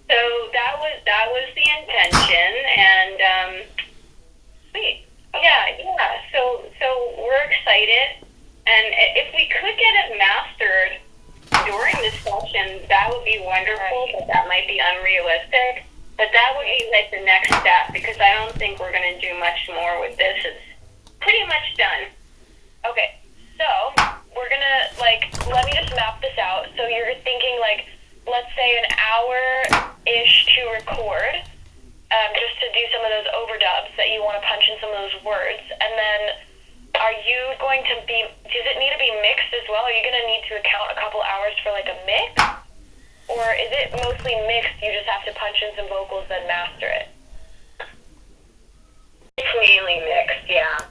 So that was the intention, and sweet. Okay. Yeah. So we're excited, and if we could get it mastered during this session, that would be wonderful. But that might be unrealistic. But that would be like the next step, because I don't think we're going to do much more with this. It's pretty much done. Okay. So we're gonna let me just map this out. So you're thinking let's say an hour-ish to record, just to do some of those overdubs that you want to punch in some of those words, and then are you going to be? Does it need to be mixed as well? Are you gonna need to account a couple hours for like a mix, or is it mostly mixed? You just have to punch in some vocals then master it. It's mainly mixed, yeah.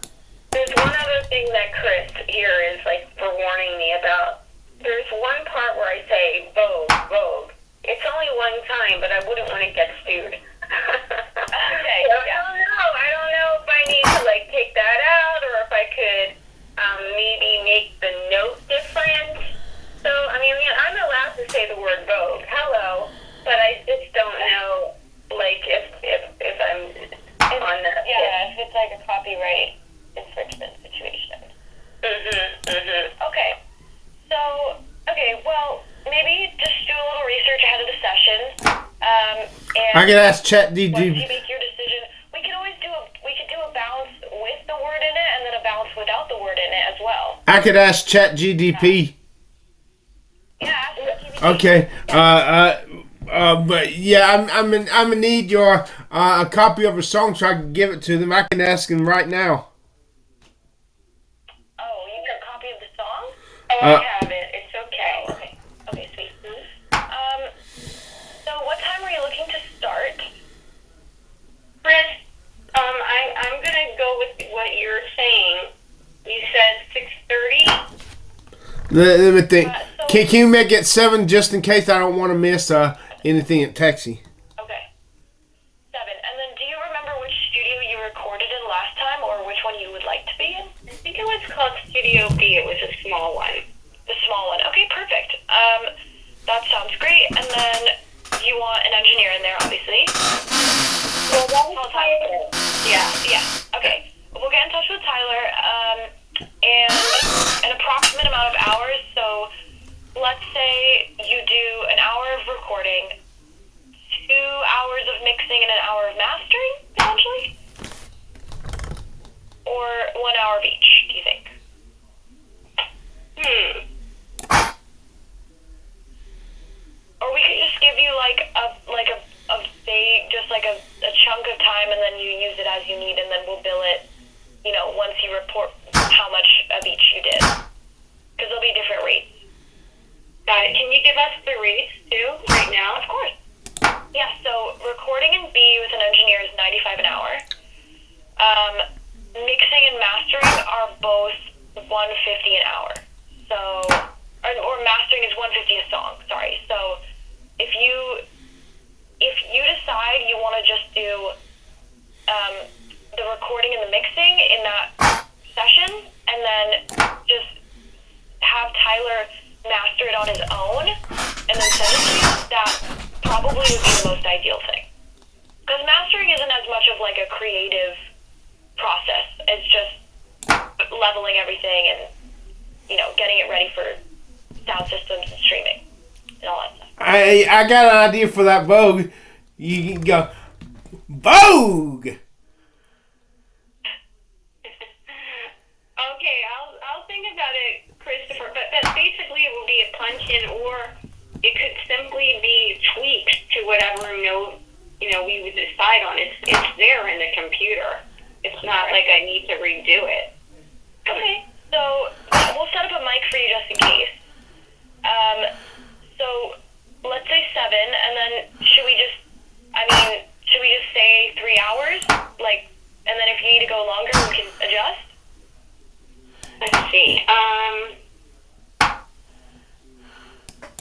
There's one other thing that Chris here is forewarning me about. There's one part where I say Vogue. It's only one time, but I wouldn't want to get sued. Okay. So I don't know if I need to take that out, or if I could maybe make the note different. So I'm allowed to say the word Vogue. Hello, but I just don't know if I'm on that. Yeah, if it's like a copyright infringement situation. Okay. So, well, maybe just do a little research ahead of the session. And I could ask ChatGPT. Once you make your decision, we could do a bounce with the word in it, and then a bounce without the word in it as well. I could ask ChatGPT. Yeah, ask ChatGPT. Okay. But yeah, I'm gonna need your a copy of a song so I can give it to them. I can ask them right now. Oh, you need a copy of the song? I have it. It's okay. Okay, sweet. So what time are you looking to start? Chris, I'm gonna go with what you're saying. You said 6:30. Let me think. Can you make it 7 just in case I don't want to miss anything at Taxi? Okay. 7. And then do you remember which studio you recorded in last time, or which one you would like to be in? I think it was called Studio B. It was a small one. The small one. Okay, perfect. That sounds great. And then you want an engineer in there, obviously. Well, that was Tyler. Yeah. Okay. We'll get in touch with Tyler, and an approximate amount of hours. So let's say you do an hour of recording, 2 hours of mixing, and an hour of mastering, potentially? Or 1 hour of each, do you think? Or we could just give you like a chunk of time, and then you use it as you need, and then we'll bill it, once you report how much of each you did. Because there'll be different rates. Got it. Can you give us the rates too, right now? Of course. Yeah, so recording in B with an engineer is $95 an hour. Mixing and mastering are both $150 an hour. So, or mastering is $150 a song, sorry. So if you decide you want to just do the recording and the mixing in that session, and then just have Tyler master it on his own, and then send it to you, that probably would be the most ideal thing. Because mastering isn't as much of like a creative process. It's just leveling everything and, getting it ready for sound systems and streaming and all that stuff. I got an idea for that Vogue. You can go, Vogue! Okay, I'll think about it, Christopher, but that basically it will be a punch-in, or it could simply be tweaks to whatever note, we would decide on. It's there in the computer. It's not like I need to redo it. Okay, so we'll set up a mic for you just in case. So let's say 7, and then should we just say 3 hours? And then if you need to go longer, we can adjust? Let's see.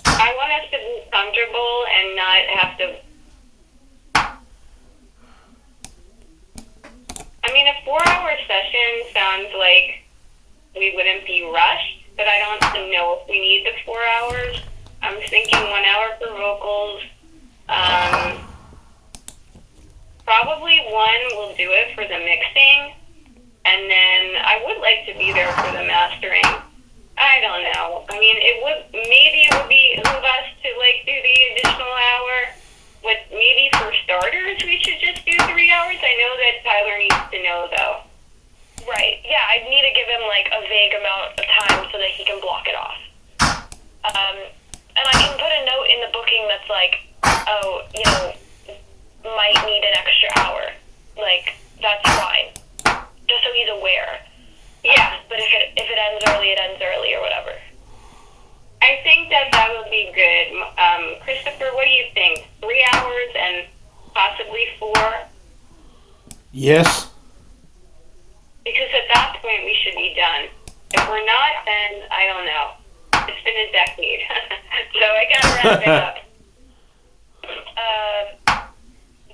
I want us to be comfortable and not have to. A 4-hour session sounds like we wouldn't be rushed, but I don't know if we need the 4 hours. I'm thinking 1 hour for vocals. Probably 1 will do it for the mixing, and then I would like to be there for the mastering. I don't know. Maybe it would behoove us to do the additional hour. Maybe for starters, we should just do 3 hours. I know that Tyler needs to know, though. Right. Yeah, I need to give him a vague amount of time so that he can block it off. And I can put a note in the booking that's might need an extra hour. That's fine. Just so he's aware. Yeah. But if it ends early, it ends early or whatever. I think that would be good. Christopher, what do you think? 3 hours and possibly 4? Yes. Because at that point we should be done. If we're not, then I don't know. It's been a decade. So I gotta wrap it up.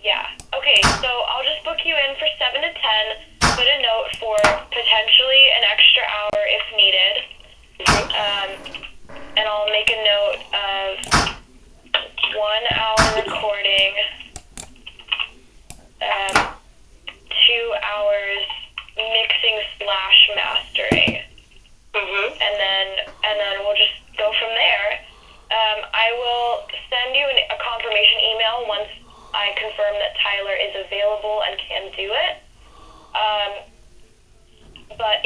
Yeah. Okay, so I'll just book you in for 7 to 10, put a note for potentially an extra hour if needed. And I'll make a note of 1 hour recording, 2 hours mixing/mastering. And then we'll just go from there. I will send you a confirmation email once I confirm that Tyler is available and can do it. But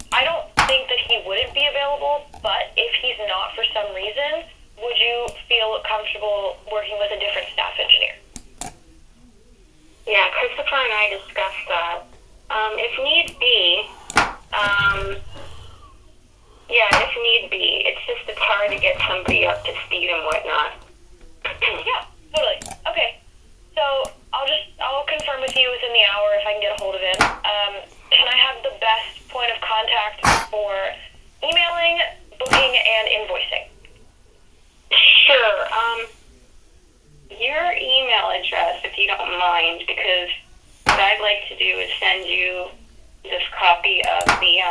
I don't think that he wouldn't be available, but if he's not for some reason, would you feel comfortable working with a different staff engineer? Yeah, Christopher and I discussed that. If need be, it's just it's hard to get somebody up to speed and whatnot. Yeah, totally. Okay, so I'll confirm with you within the hour if I can get a hold of him. Can I have the best point of contact for emailing, booking, and invoicing? Sure. Your email address, if you don't mind, because what I'd like to do is send you this copy of the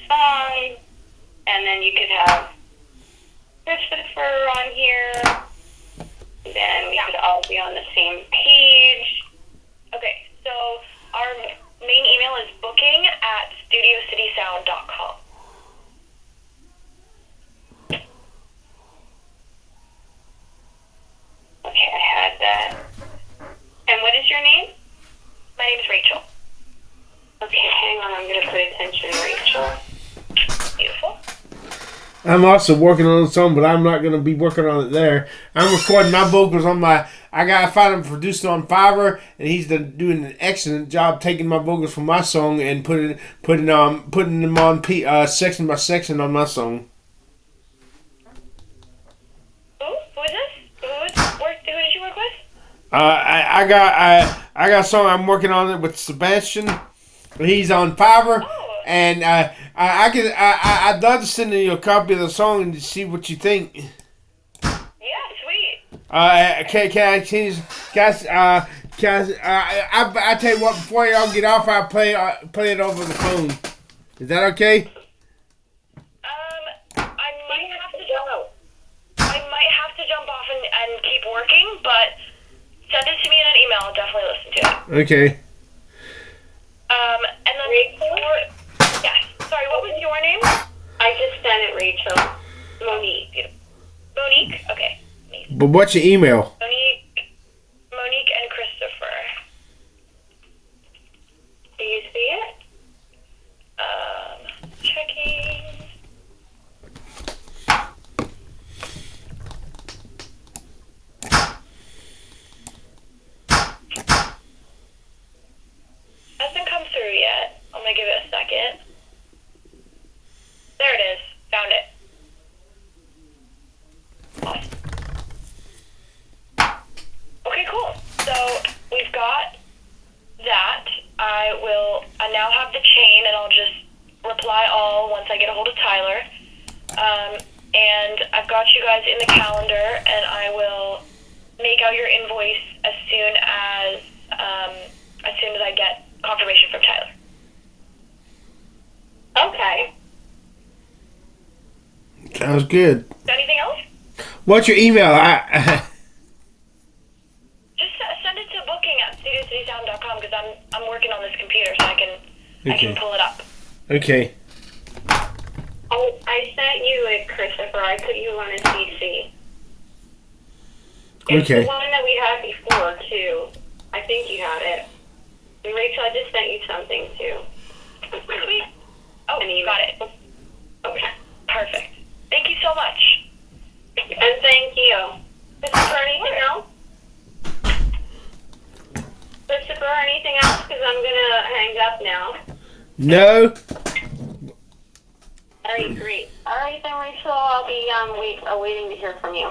song, and then you could have Christopher on here. Then we could all be on the same page. Okay, so our main email is booking@studiocitysound.com. Okay, I had that. And what is your name? My name is Rachel. Okay, hang on, I'm going to put attention, Rachel. Beautiful. I'm also working on a song, but I'm not going to be working on it there. I'm recording my vocals on my... I found him producing on Fiverr, and he's doing an excellent job taking my vocals from my song and putting them on section by section on my song. Who is this? Who did you work with? I got a song I'm working on it with Sebastian. He's on Fiverr, and I'd love to send you a copy of the song and see what you think. Yeah, sweet. I tell you what, before y'all get off, I'll play it over the phone. Is that okay? I might have to jump off and keep working, but send it to me in an email. I'll definitely listen to it. Okay. And then yes. Sorry, what was your name? I just sent it, Rachel. Monique. Monique? Okay. But what's your email? Monique and Christopher. Do you see it? Checking. Hasn't come through yet. I'm gonna give it a second. There it is. Found it. Awesome. Okay, cool. So we've got that. I now have the chain, and I'll just reply all once I get a hold of Tyler. And I've got you guys in the calendar, and I will make out your invoice as soon as I get confirmation from Tyler. Okay. Sounds good. Anything else? What's your email? Just send it to booking@studiocitysound.com because I'm working on this computer so I can pull it up. Okay. Oh, I sent you it, Christopher. I put you on a CC. It's Okay. the one that we had before, too. I think you had it. And Rachel, I just sent you something, too. Sweet. Oh, you got it. Okay. Perfect. Thank you so much. And thank you. Christopher, anything else? Christopher, anything else? Because I'm going to hang up now. No. All right, great. All right, then, Rachel, I'll be waiting to hear from you.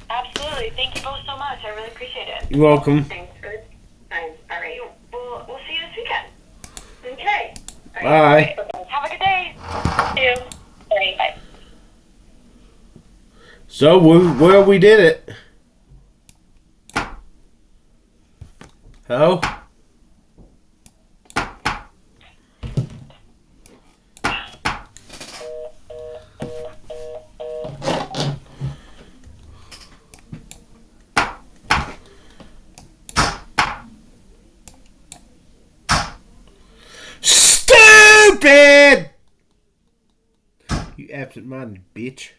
Absolutely. Thank you both so much. I really appreciate it. You're welcome. Thanks for the time. All right. We'll see you this weekend. Okay. Bye. Have a good day. See you. All right, bye. So we did it. Hello? Stupid! You absent-minded bitch.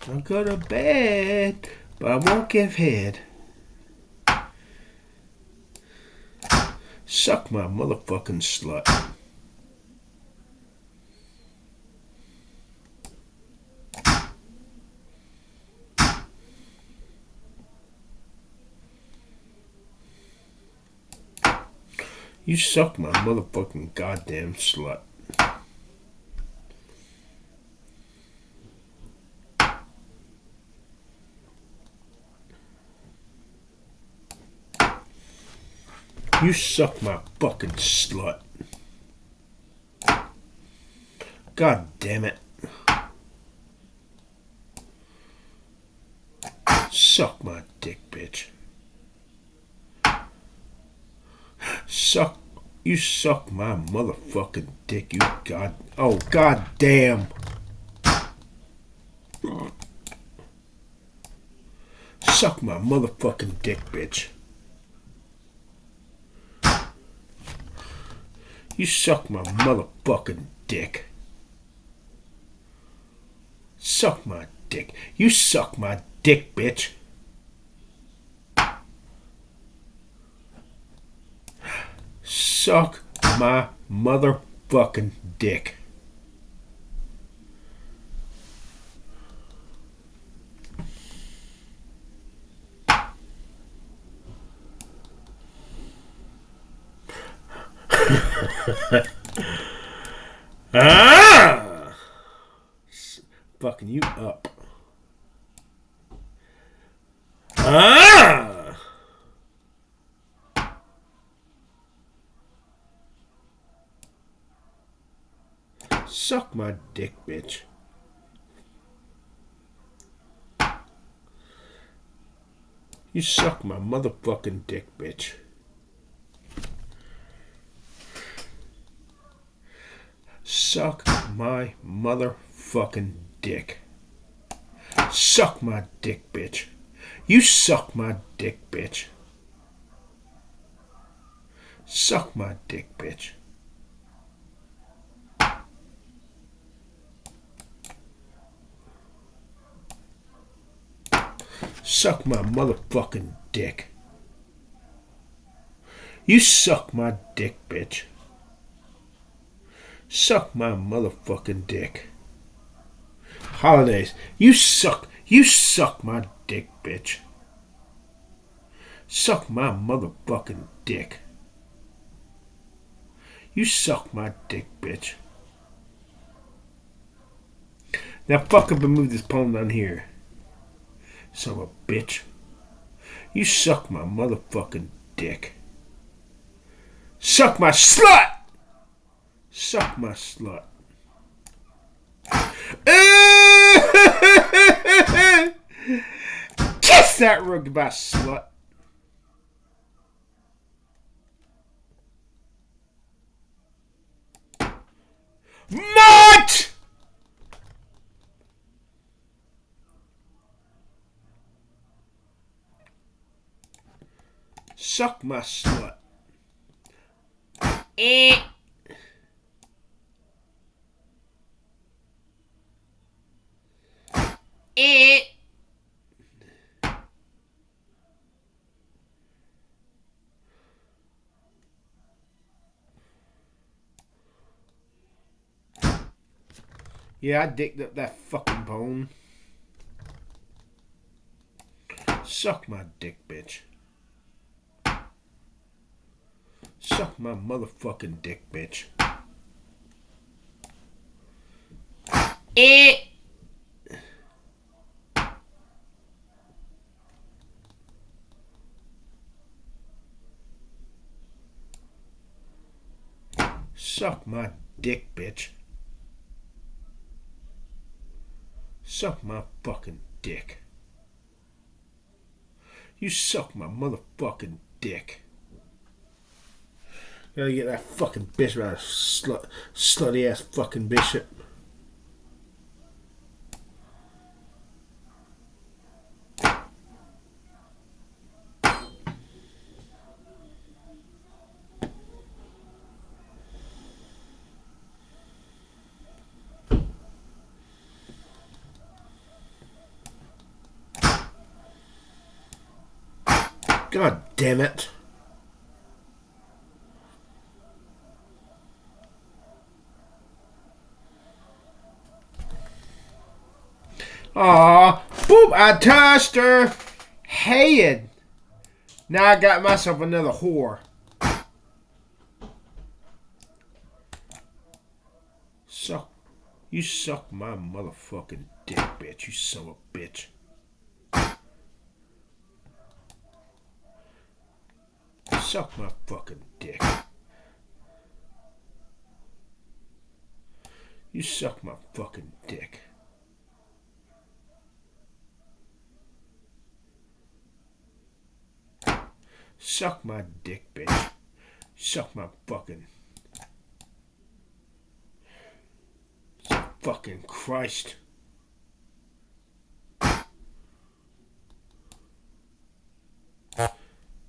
I'll go to bed, but I won't give head. Suck my motherfucking slut. You suck my motherfucking goddamn slut. You suck my fucking slut. God damn it. Suck my dick, bitch. Suck. You suck my motherfucking dick, you god. Oh, god damn. Suck my motherfucking dick, bitch. You suck my motherfucking dick. Suck my dick. You suck my dick, bitch. Suck my motherfucking dick. Ah! Fucking you up. Ah! Suck my dick, bitch. You suck my motherfucking dick, bitch. Suck my motherfucking dick. Suck my dick, bitch. You suck my dick, bitch. Suck my dick, bitch. Suck my motherfucking dick. You suck my dick, bitch. Suck my motherfucking dick. Holidays. You suck my dick, bitch. Suck my motherfucking dick. You suck my dick, bitch. Now fuck up and move this poem down here. Son of a bitch. You suck my motherfucking dick. Suck my slut! Suck my slut. Kiss that rug by slut. Much! Suck my slut. Yeah, I digged up that fucking bone. Suck my dick, bitch. Suck my motherfucking dick, bitch. Suck my dick, bitch. Suck my fucking dick. You suck my motherfucking dick. Gotta get that fucking bitch right, slutty ass fucking bishop. God damn it. Aw, boop, I touched her head. Now I got myself another whore. You suck my motherfucking dick, bitch, you son of a bitch. Suck my fucking dick. You suck my fucking dick. Suck my dick, bitch. Suck my fucking Christ.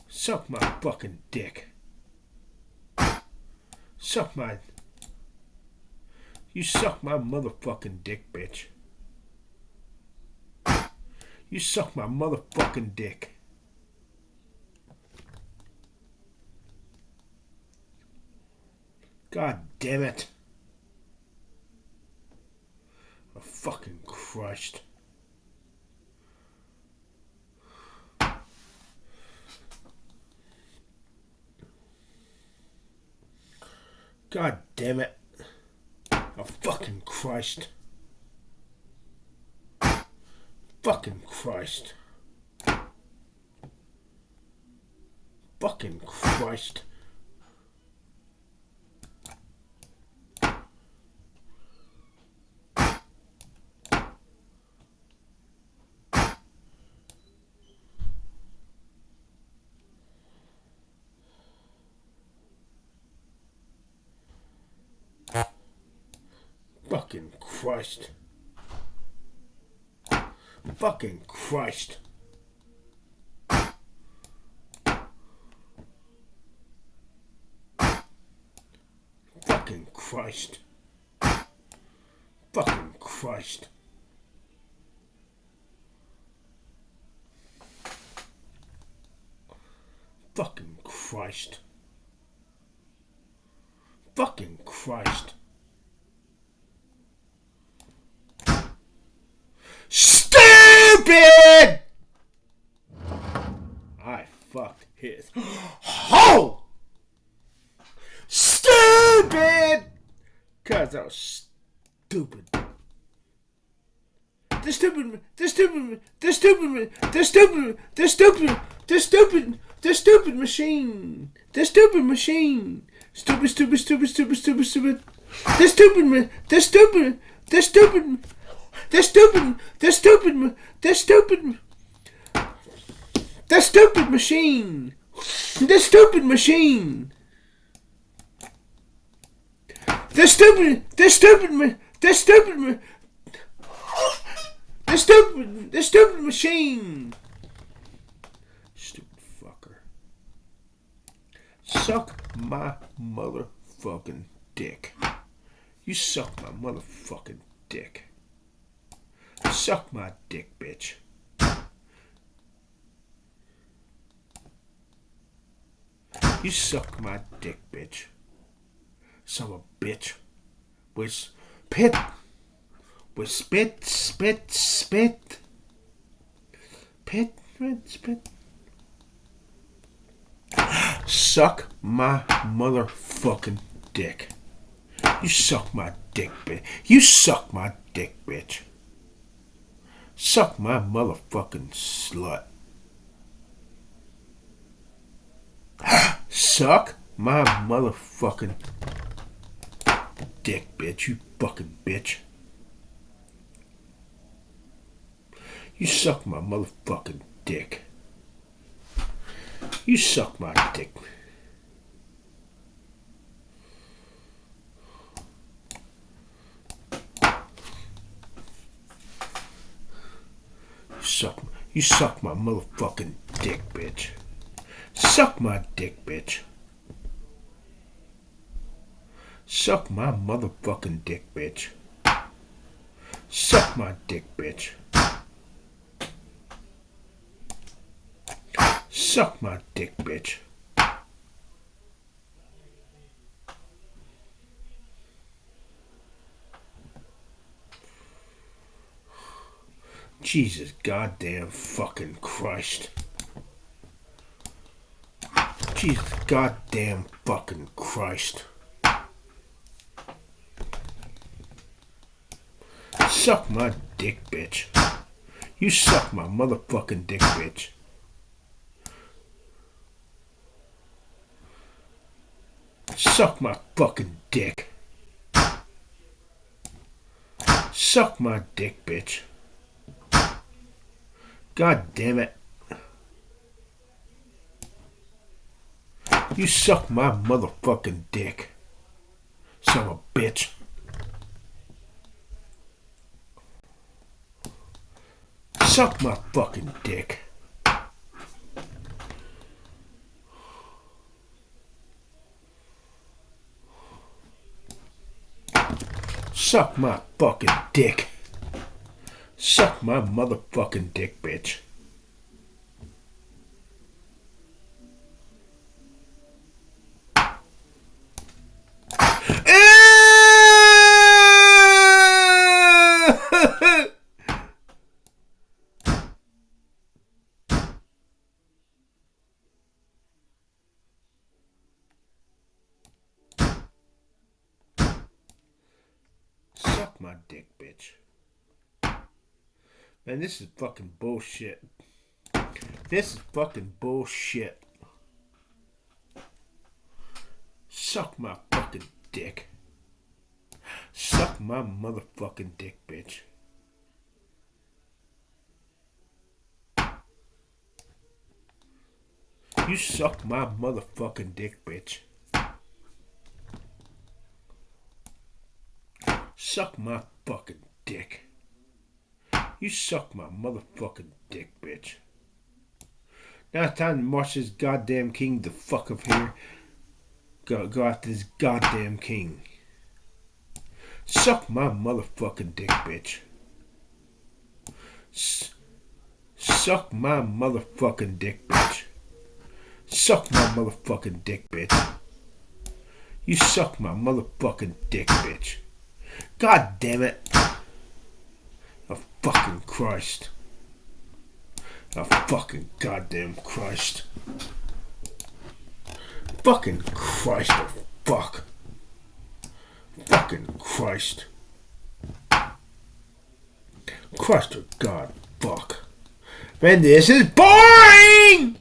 Suck my fucking dick. Suck my... You suck my motherfucking dick, bitch. You suck my motherfucking dick. God damn it. Oh, fucking Christ. God damn it. Oh, fucking Christ. Fucking Christ. Fucking Christ. Fucking Christ. Fucking Christ. Fucking Christ. Fucking Christ. Fucking Christ. Fucking Christ. Stupid! I fucked his hole! Stupid! Cause I was stupid. This stupid machine. This stupid machine. Stupid. Stupid fucker. Suck my motherfucking dick. You suck my motherfucking dick. Suck my dick, bitch. You suck my dick, bitch. Son of a bitch. With spit. With spit. Pit, spit. Suck my motherfucking dick. You suck my dick, bitch. You suck my dick, bitch. Suck my motherfucking slut. Suck my motherfucking dick, bitch. You fucking bitch. You suck my motherfucking dick. You suck my dick. You suck my motherfucking dick, bitch. Suck my dick, bitch. Suck my motherfucking dick, bitch. Suck my dick, bitch. Suck my dick, bitch. Jesus goddamn fucking Christ. Jesus goddamn fucking Christ. Suck my dick, bitch. You suck my motherfucking dick, bitch. Suck my fucking dick. Suck my dick, bitch. God damn it. You suck my motherfucking dick. Son of a bitch. Suck my fucking dick. Suck my fucking dick. Suck my motherfucking dick, bitch. Suck my dick, bitch. Man, this is fucking bullshit. This is fucking bullshit. Suck my fucking dick. Suck my motherfucking dick, bitch. You suck my motherfucking dick, bitch. Suck my fucking dick. You suck my motherfucking dick, bitch. Now it's time to march this goddamn king the fuck up here. Go after this goddamn king. Suck my motherfucking dick, bitch. Suck my motherfucking dick, bitch. Suck my motherfucking dick, bitch. You suck my motherfucking dick, bitch. God damn it. Oh, fucking Christ. Oh, fucking goddamn Christ. Fucking Christ, oh fuck. Fucking Christ. Christ of God, fuck. Man, this is boring!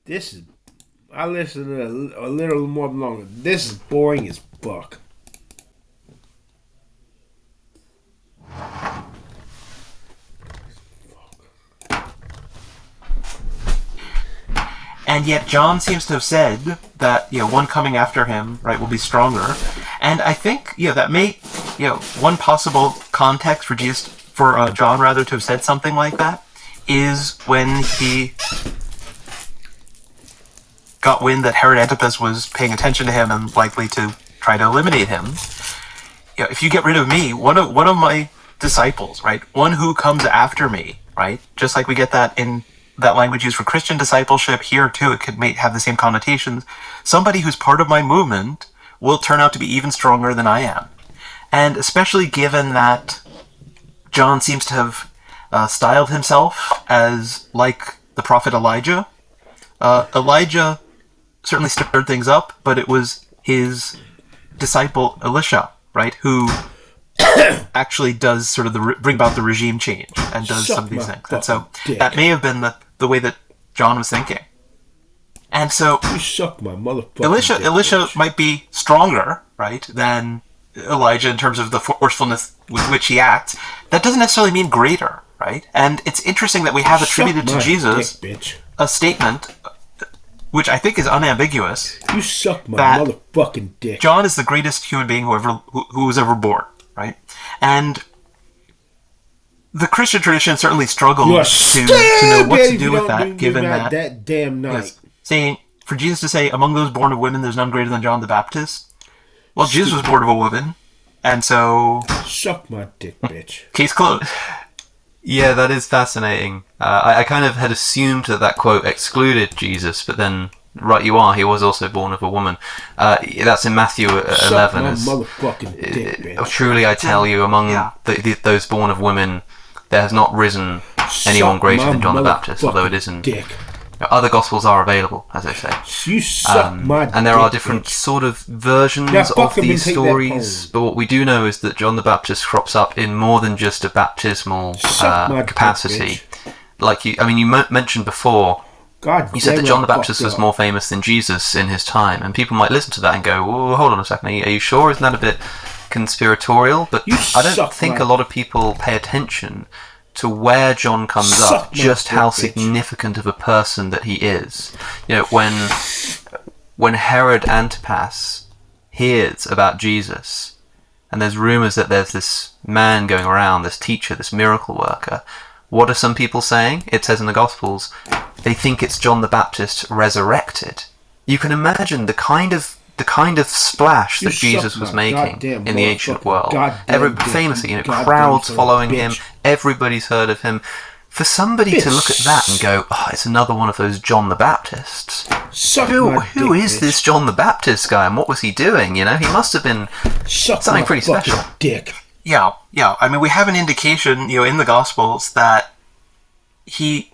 This is... I listened to a little more longer. This is boring as fuck. And yet John seems to have said that, one coming after him, right, will be stronger. And I think, that may, one possible context for John rather to have said something like that is when he got wind that Herod Antipas was paying attention to him and likely to try to eliminate him. If you get rid of me, one of my disciples, right, one who comes after me, right, just like we get that in that language used for Christian discipleship, here too it could have the same connotations. Somebody who's part of my movement will turn out to be even stronger than I am. And especially given that John seems to have styled himself as like the prophet Elijah. Elijah certainly stirred things up, but it was his disciple Elisha, right, who actually does sort of bring about the regime change and does some of these things. And so that may have been the way that John was thinking. And so you suck my motherfucking Elisha might be stronger, right, than Elijah in terms of the forcefulness with which he acts. That doesn't necessarily mean greater, right? And it's interesting that we have attributed to Jesus a statement which I think is unambiguous. You suck my motherfucking dick. John is the greatest human being who was ever born, right? And the Christian tradition certainly struggled to know what to do with that, given that damn night. Saying, for Jesus to say, among those born of women, there's none greater than John the Baptist. Well, Jesus was born of a woman, and so... Suck my dick, bitch. Case closed. Yeah, that is fascinating. I kind of had assumed that quote excluded Jesus, but then, right you are, he was also born of a woman. That's in Matthew 11. Suck my motherfucking dick, bitch. Truly I tell you, among those born of women, there has not risen anyone greater than John the Baptist, although it isn't. Dick. Other gospels are available, as I say. You suck my dick, and there are different sort of versions of these stories, but what we do know is that John the Baptist crops up in more than just a baptismal capacity. Like you mentioned before, you said that John the Baptist was more famous than Jesus in his time, and people might listen to that and go, "Well, hold on a second, are you sure? Isn't that a bit conspiratorial?" But I don't think a lot of people pay attention to where John comes up, just how significant of a person that he is. You know, when Herod Antipas hears about Jesus, and there's rumours that there's this man going around, this teacher, this miracle worker, what are some people saying? It says in the Gospels, they think it's John the Baptist resurrected. You can imagine the kind of splash that Jesus was making in the ancient world. Famously, crowds following him, everybody's heard of him. For somebody to look at that and go, oh, it's another one of those John the Baptists. Who is this John the Baptist guy, and what was he doing? He must have been something pretty special. Dick. Yeah. I mean, we have an indication, in the Gospels that he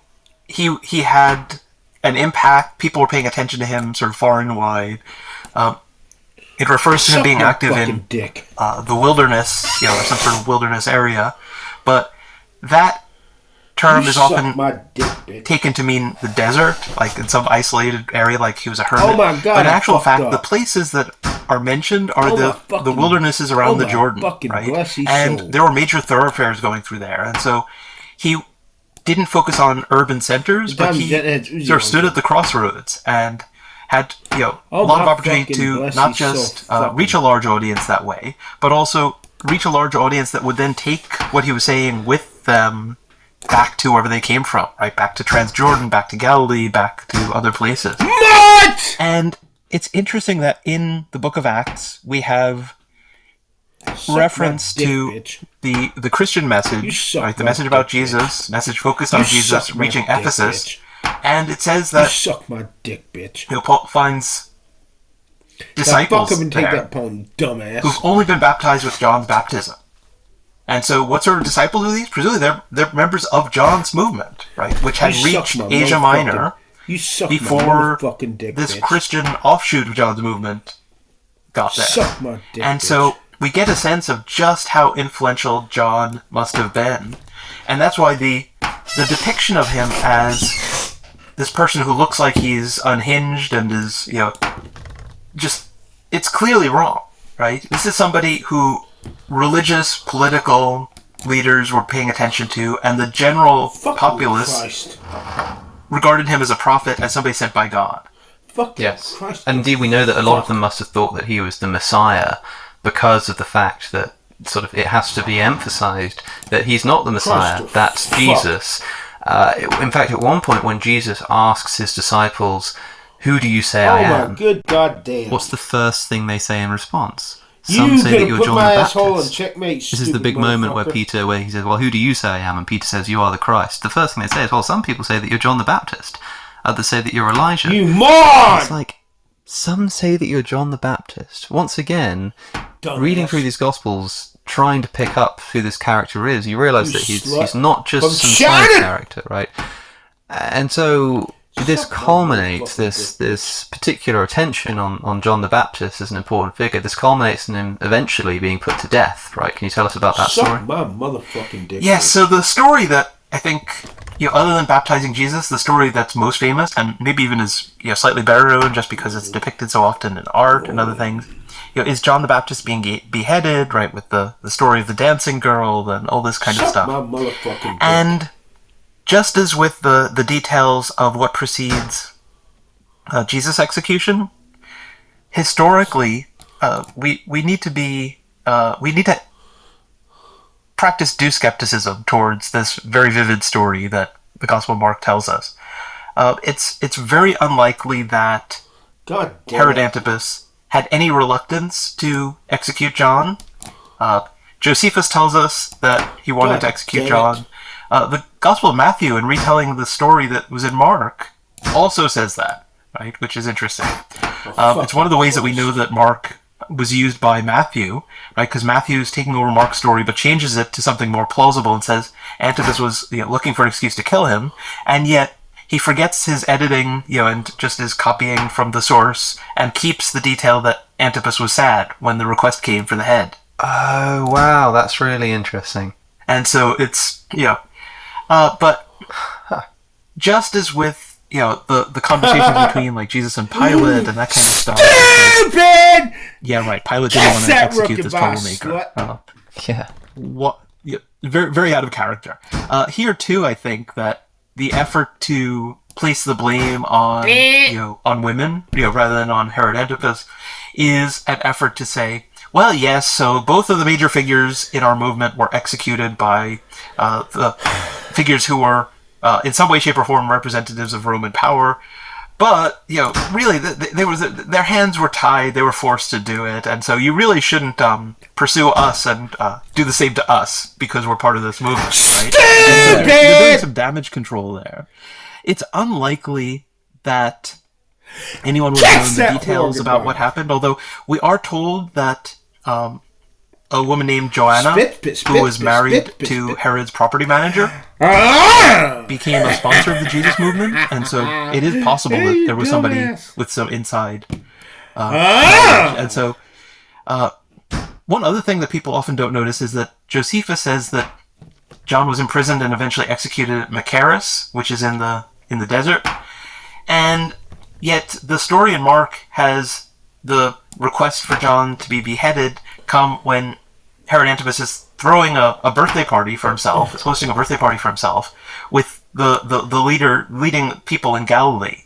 had an impact. People were paying attention to him sort of far and wide. It refers to him being active in the wilderness, or some sort of wilderness area. But that term is often taken to mean the desert, like in some isolated area, like he was a hermit. Oh my God, but in actual fact, the places that are mentioned are the wildernesses around the Jordan, right? And there were major thoroughfares going through there. And so he didn't focus on urban centers, but he sort of stood at the crossroads and had a lot of opportunity to not just reach a large audience that way, but also reach a large audience that would then take what he was saying with them back to wherever they came from, right? Back to Transjordan, back to Galilee, back to other places. What? And it's interesting that in the book of Acts, we have reference to the Christian message, right? The message about Jesus, message focused on Jesus reaching Ephesus. And it says that suck my dick, bitch. Paul finds disciples there who've only been baptized with John's baptism. And so what sort of disciples are these? Presumably they're members of John's movement, right? Which had reached Asia Minor before this Christian offshoot of John's movement got there. And so we get a sense of just how influential John must have been. And that's why the depiction of him as this person who looks like he's unhinged and is, it's clearly wrong, right? This is somebody who religious, political leaders were paying attention to, and the general populace regarded him as a prophet, as somebody sent by God. Yes, and indeed we know that a lot of them must have thought that he was the Messiah because of the fact that sort of it has to be emphasized that he's not the Messiah, that's Jesus. In fact, at one point when Jesus asks his disciples, who do you say I am? Oh my good goddamn. What's the first thing they say in response? Some say that you're John the Baptist. This is the big moment where he says, well, who do you say I am? And Peter says, you are the Christ. The first thing they say is, well, some people say that you're John the Baptist. Others say that you're Elijah. You moron! It's like, some say that you're John the Baptist. Once again, reading through these Gospels, trying to pick up who this character is, you realise that he's not just some side character, right? And so this culminates, this particular attention on John the Baptist as an important figure, this culminates in him eventually being put to death, right? Can you tell us about that story? My motherfucking dick. Yes, so the story that I think, other than baptizing Jesus, the story that's most famous, and maybe even is slightly better known just because it's depicted so often in art and other things, is John the Baptist being beheaded, right, with the story of the dancing girl and all this kind of stuff. My motherfucking dick. And just as with the details of what precedes Jesus' execution, historically, we need to practice due skepticism towards this very vivid story that the Gospel of Mark tells us. It's very unlikely that Herod Antipas had any reluctance to execute John. Josephus tells us that he wanted to execute John. The Gospel of Matthew, in retelling the story that was in Mark, also says that, right? Which is interesting. It's one of the ways that we know that Mark was used by Matthew, right? Because Matthew's taking over Mark's story, but changes it to something more plausible and says Antipas was looking for an excuse to kill him, and yet he forgets his editing, and just is copying from the source, and keeps the detail that Antipas was sad when the request came for the head. Oh, wow, that's really interesting. And so it's, but just as with, the conversations between, like, Jesus and Pilate and that kind of stuff. Stupid! Yeah, right, Pilate didn't want to execute this troublemaker. Yeah. What very, very out of character. Here too, I think that the effort to place the blame on on women, rather than on Herod Antipas, is an effort to say, well, yes, so both of the major figures in our movement were executed by the figures who were in some way, shape, or form representatives of Roman power. But, really, their hands were tied. They were forced to do it. And so you really shouldn't pursue us and do the same to us because we're part of this movement. Right? They're doing some damage control there. It's unlikely that anyone will know the details about what happened, although we are told that a woman named Joanna, who was married to Herod's property manager, became a sponsor of the Jesus movement, and so it is possible that there was somebody with some inside knowledge. And so one other thing that people often don't notice is that Josephus says that John was imprisoned and eventually executed at Machaerus, which is in the desert, and yet the story in Mark has the request for John to be beheaded come when Herod Antipas is throwing a birthday party for himself, is hosting a birthday party for himself with the leading people in Galilee.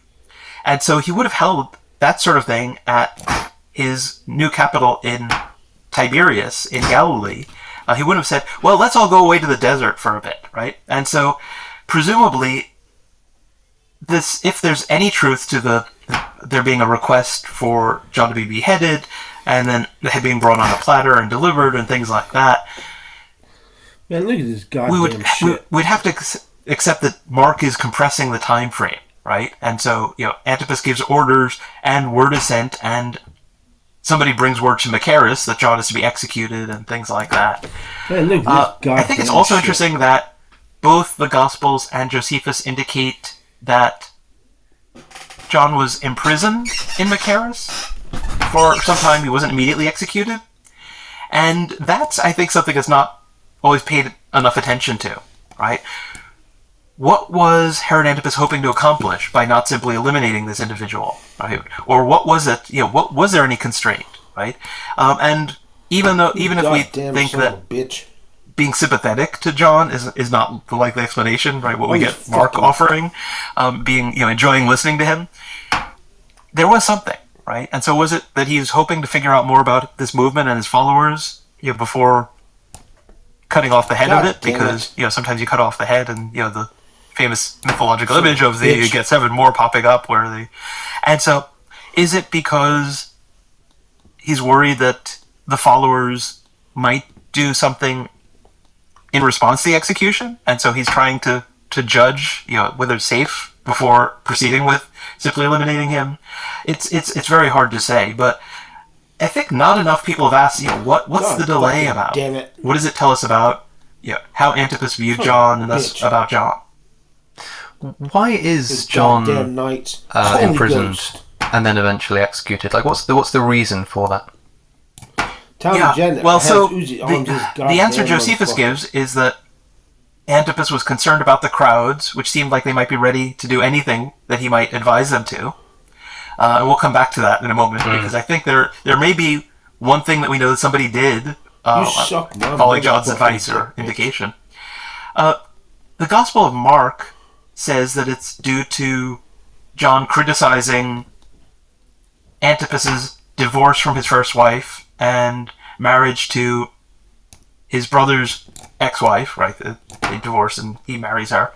And so he would have held that sort of thing at his new capital in Tiberias in Galilee. He wouldn't have said, well, let's all go away to the desert for a bit, right? And so presumably if there's any truth to there being a request for John to be beheaded, and then the head being brought on a platter and delivered and things like that. Man, look at this goddamn shit. We'd have to accept that Mark is compressing the time frame, right? And so, Antipas gives orders and word is sent, and somebody brings word to Machaerus that John is to be executed and things like that. Man, look at this I think it's also interesting that both the Gospels and Josephus indicate that John was imprisoned in Machaerus. For some time, he wasn't immediately executed. And that's, I think, something that's not always paid enough attention to, right? What was Herod Antipas hoping to accomplish by not simply eliminating this individual, right? Or what was it, was there any constraint, right? And even if we think that being sympathetic to John is not the likely explanation, right? What we get Mark offering, enjoying listening to him, there was something. Right? And so was it that he was hoping to figure out more about this movement and his followers before cutting off the head of it? Because sometimes you cut off the head and the famous mythological image of you get 7 more popping up and so is it because he's worried that the followers might do something in response to the execution, and so he's trying to judge whether it's safe before proceeding with simply eliminating him? It's very hard to say, but I think not enough people have asked, what's the delay about? Damn it. What does it tell us about how Antipas viewed John and thus about John? Why is John imprisoned and then eventually executed? Like, what's the reason for that? The answer Josephus gives is that Antipas was concerned about the crowds, which seemed like they might be ready to do anything that he might advise them to. And we'll come back to that in a moment, because I think there may be one thing that we know that somebody did, following John's advice or indication. The Gospel of Mark says that it's due to John criticizing Antipas's divorce from his first wife and marriage to his brother's ex-wife, right? They divorce and he marries her.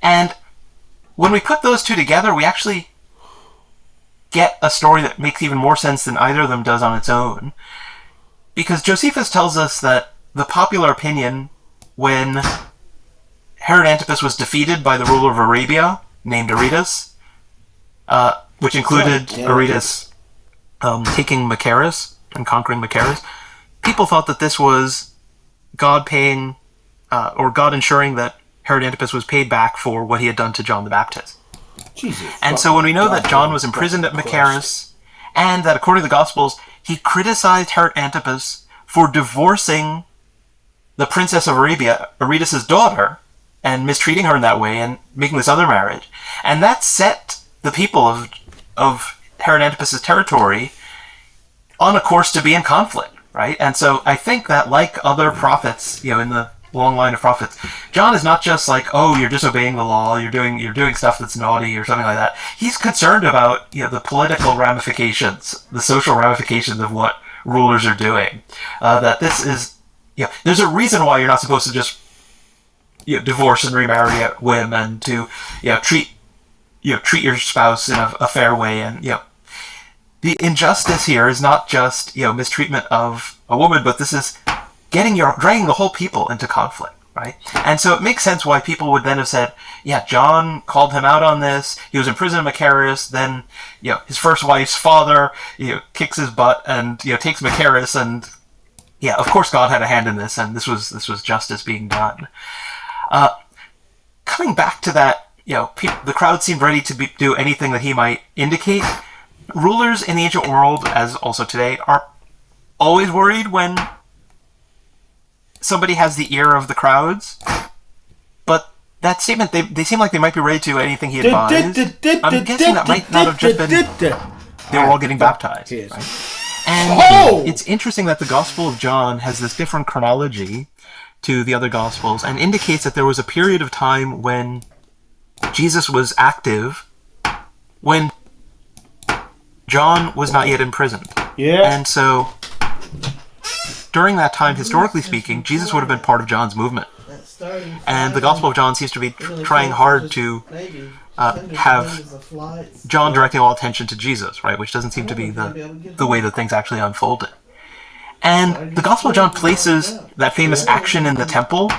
And when we put those two together, we actually get a story that makes even more sense than either of them does on its own. Because Josephus tells us that the popular opinion when Herod Antipas was defeated by the ruler of Arabia, named Aretas, which included Aretas taking Machaerus and conquering Machaerus, people thought that this was God paying, or God ensuring that Herod Antipas was paid back for what he had done to John the Baptist. And so when we know that John was imprisoned at Machaerus, and that according to the Gospels, he criticized Herod Antipas for divorcing the princess of Arabia, Aretas' daughter, and mistreating her in that way, and making this other marriage, and that set the people of Herod Antipas' territory on a course to be in conflict, right? And so I think that, like other prophets, in the long line of prophets, John is not just like, oh, you're disobeying the law, you're doing stuff that's naughty or something like that. He's concerned about the political ramifications, the social ramifications of what rulers are doing. That this is, there's a reason why you're not supposed to just divorce and remarry at whim, and to treat your spouse in a fair way, and the injustice here is not just mistreatment of a woman, but this is dragging the whole people into conflict, right? And so it makes sense why people would then have said, John called him out on this. He was in prison in Machaerus. Then, his first wife's father, kicks his butt and takes Machaerus, and of course God had a hand in this, and this was justice being done. Coming back to that, the crowd seemed ready to do anything that he might indicate. Rulers in the ancient world, as also today, are always worried when somebody has the ear of the crowds, but that statement, they seem like they might be ready to do anything he advised. I'm guessing that might not have just been they were all getting baptized, right? And it's interesting that the Gospel of John has this different chronology to the other Gospels, and indicates that there was a period of time when Jesus was active, when John was not yet imprisoned. And so during that time, historically speaking, Jesus would have been part of John's movement. And the Gospel of John seems to be trying hard to have John directing all attention to Jesus, right? Which doesn't seem to be the way that things actually unfolded. And the Gospel of John places that famous action in the temple.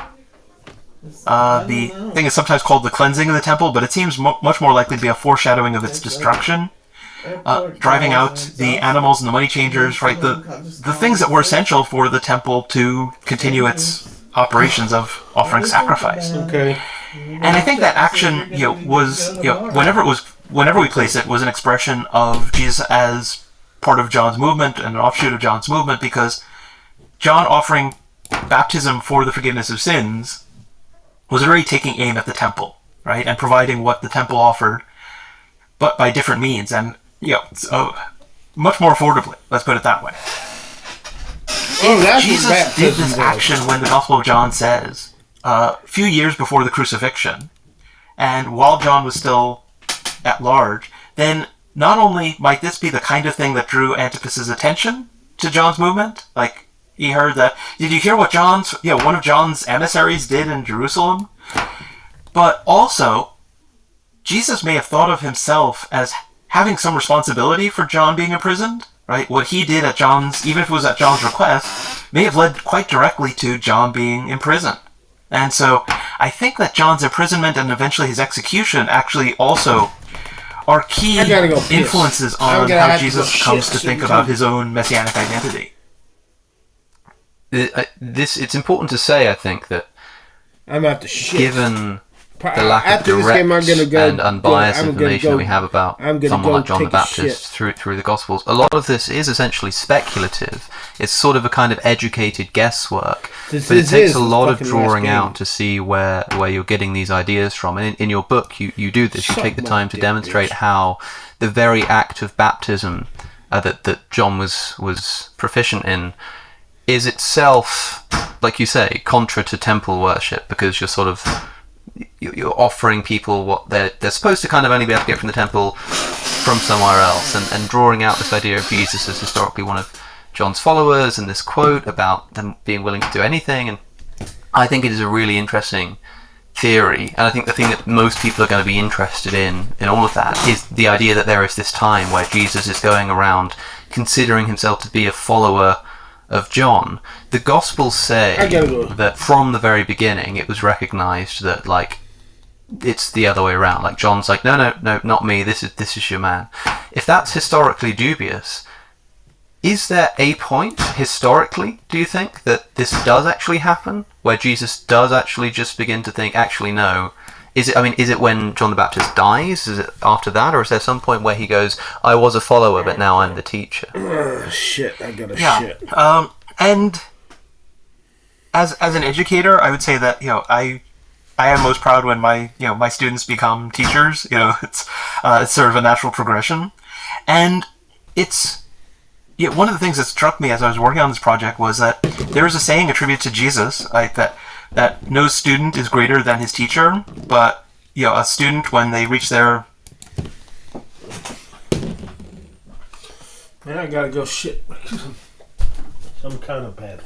The thing is sometimes called the cleansing of the temple, but it seems much more likely to be a foreshadowing of its destruction. Driving out the animals and the money changers, right? The things that were essential for the temple to continue its operations of offering sacrifice. Okay. And I think that action, was, whenever we place it, was an expression of Jesus as part of John's movement and an offshoot of John's movement, because John offering baptism for the forgiveness of sins was already taking aim at the temple, right? And providing what the temple offered, but by different means, and much more affordably. Let's put it that way. Jesus did this action when the Gospel of John says, a few years before the crucifixion, and while John was still at large, then not only might this be the kind of thing that drew Antipas's attention to John's movement, like he heard that, did you hear what one of John's emissaries did in Jerusalem? But also, Jesus may have thought of himself as having some responsibility for John being imprisoned, right? What he did at John's, even if it was at John's request, may have led quite directly to John being imprisoned. And so I think that John's imprisonment and eventually his execution actually also are key influences on how Jesus comes to think about his own messianic identity. It's important to say, I think, that I'm about to shit. Given the lack of direct and unbiased information that we have about someone like John the Baptist through the Gospels, a lot of this is essentially speculative. It's sort of a kind of educated guesswork, but it takes a lot of drawing out to see where you're getting these ideas from. And in your book, you do this. You take the time to demonstrate how the very act of baptism that John was proficient in is itself, like you say, contra to temple worship, because you're offering people what they're supposed to kind of only be able to get from the temple from somewhere else, and drawing out this idea of Jesus as historically one of John's followers, and this quote about them being willing to do anything. And I think it is a really interesting theory, and I think the thing that most people are going to be interested in all of that is the idea that there is this time where Jesus is going around considering himself to be a follower of John. The Gospels say that from the very beginning it was recognized that, like, it's the other way around. Like, John's like, no, not me, this is your man. If that's historically dubious, is there a point historically, do you think, that this does actually happen, where Jesus does actually just begin to think, actually no? Is it when John the Baptist dies? Is it after that? Or is there some point where he goes, I was a follower, but now I'm the teacher? Shit, I got a shit. And as an educator, I would say that, I am most proud when my students become teachers. It's sort of a natural progression. And it's Yeah, one of the things that struck me as I was working on this project was that there is a saying attributed to Jesus, like that no student is greater than his teacher, but a student when they reach their... Man, I gotta go shit some kind of bad.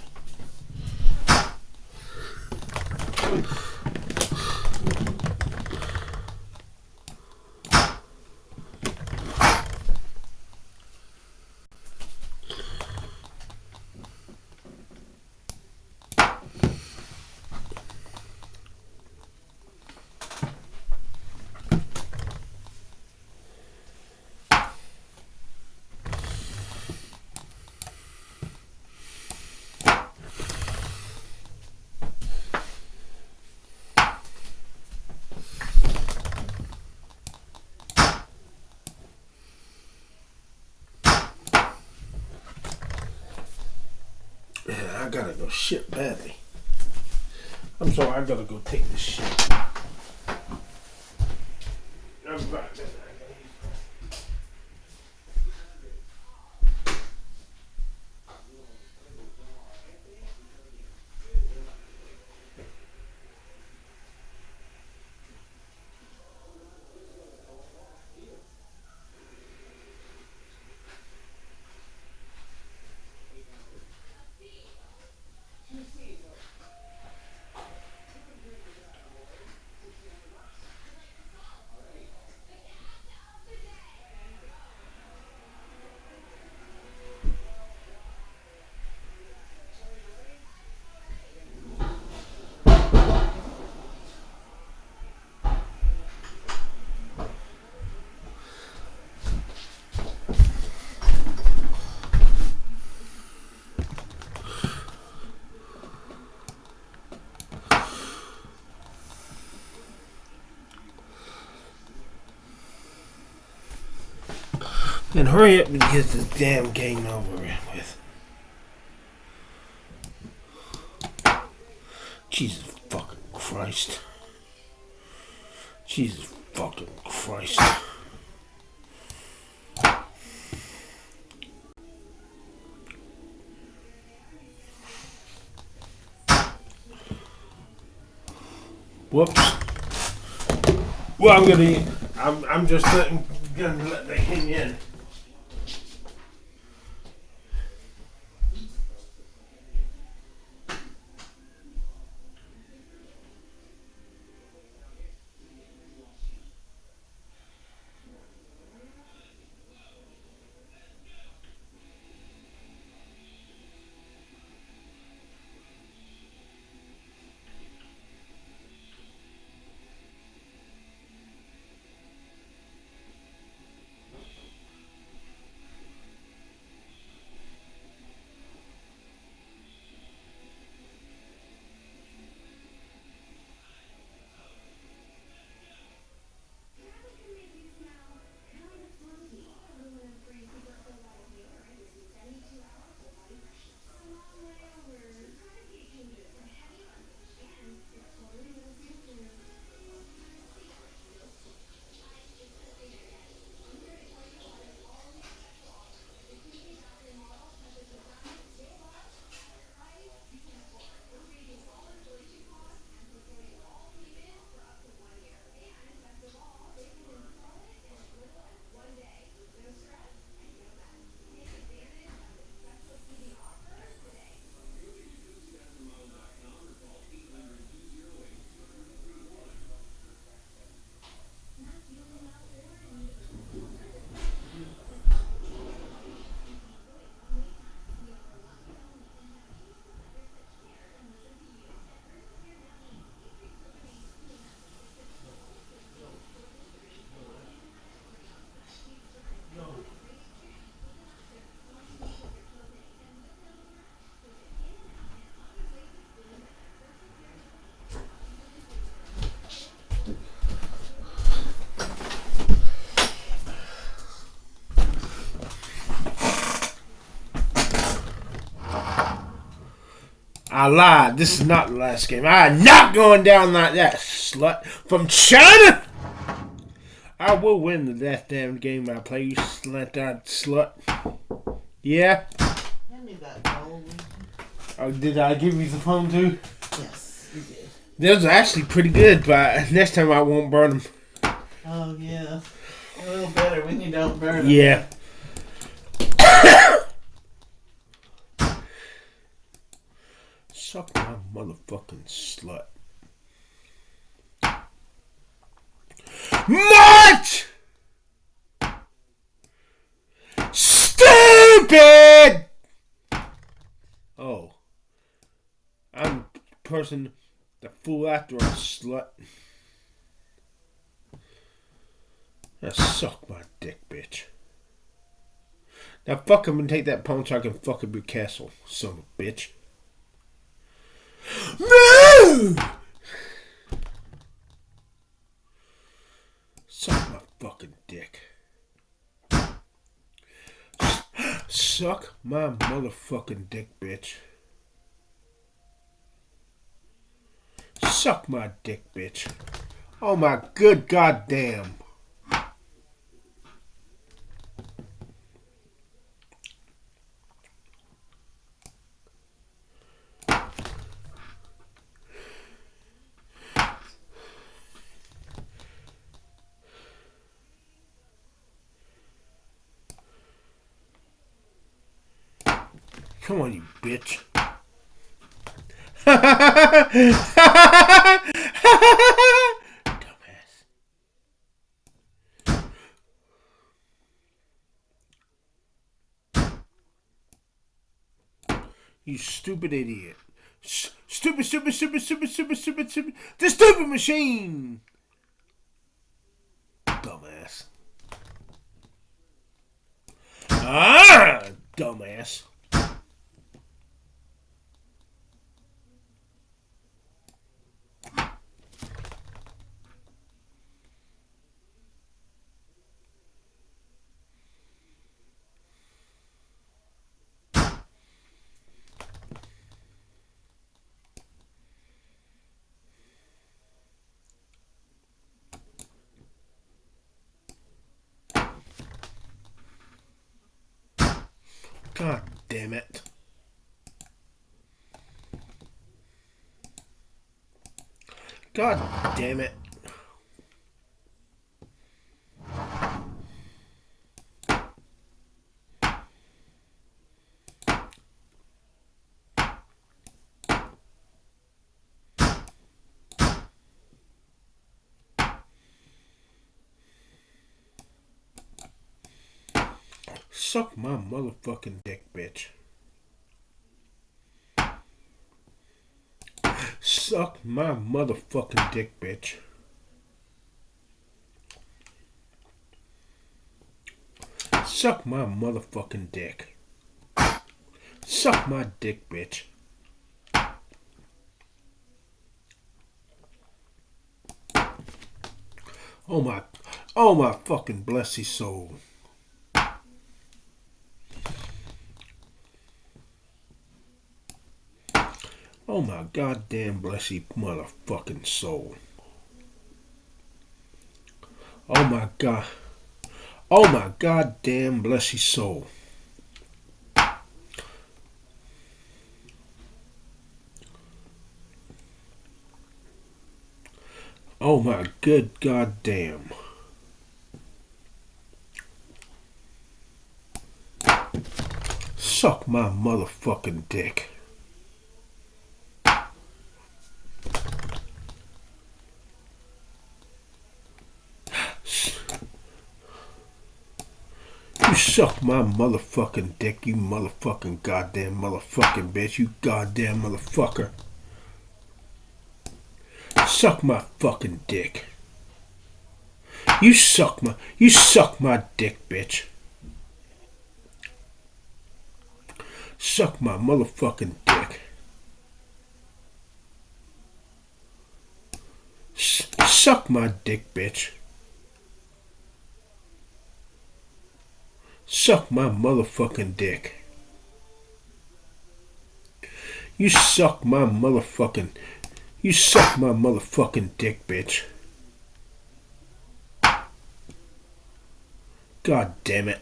I gotta go shit badly. I'm sorry, I gotta go take this shit. I'm back. And hurry up and get this damn game over with. Jesus fucking Christ. Jesus fucking Christ. Whoops. Well, I'm just gonna let the hang in. I lied. This is not the last game. I am not going down like that, slut from China. I will win the last damn game I play, you slut. Yeah? Hand me that phone. Oh, did I give you the phone too? Yes, you did. Those are actually pretty good, but next time I won't burn them. Oh, yeah. A little better when you don't burn them. Yeah. Suck my motherfucking slut. Much! Stupid! Oh. I'm the person that fool after a slut. Now suck my dick, bitch. Now fuck him and take that pawn so I can fuck up your castle, son of a bitch. No! Suck my fucking dick. Suck my motherfucking dick, bitch. Suck my dick, bitch. Oh my good goddamn. Come on, you bitch. Dumbass. You stupid idiot. Stupid. The stupid machine. Dumbass. Dumbass. God damn it. God damn it. Suck my motherfucking dick, bitch. Suck my motherfucking dick, bitch. Suck my motherfucking dick. Suck my dick, bitch. Oh my fucking blessed soul. Oh my goddamn blessed motherfucking soul. Oh my god. Oh my goddamn blessed soul. Oh my good goddamn. Suck my motherfucking dick. You suck my motherfucking dick, you motherfucking goddamn motherfucking bitch, you goddamn motherfucker. Suck my fucking dick. You suck my dick, bitch. Suck my motherfucking dick. Suck my dick, bitch. Suck my motherfucking dick. You suck my motherfucking dick, bitch. God damn it.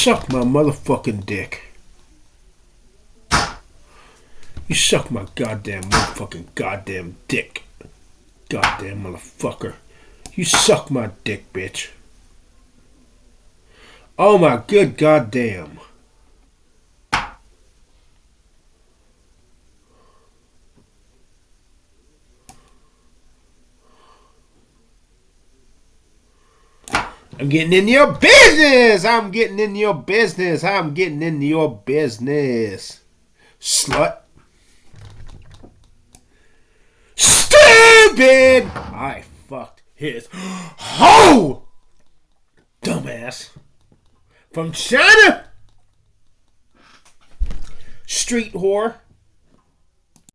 suck my motherfucking dick. You suck my goddamn motherfucking goddamn dick. Goddamn motherfucker. You suck my dick, bitch. Oh my good goddamn. I'm getting in your business. I'm getting in your business. I'm getting in your business. Slut. Stupid. I fucked his hoe. Dumbass. From China. Street whore.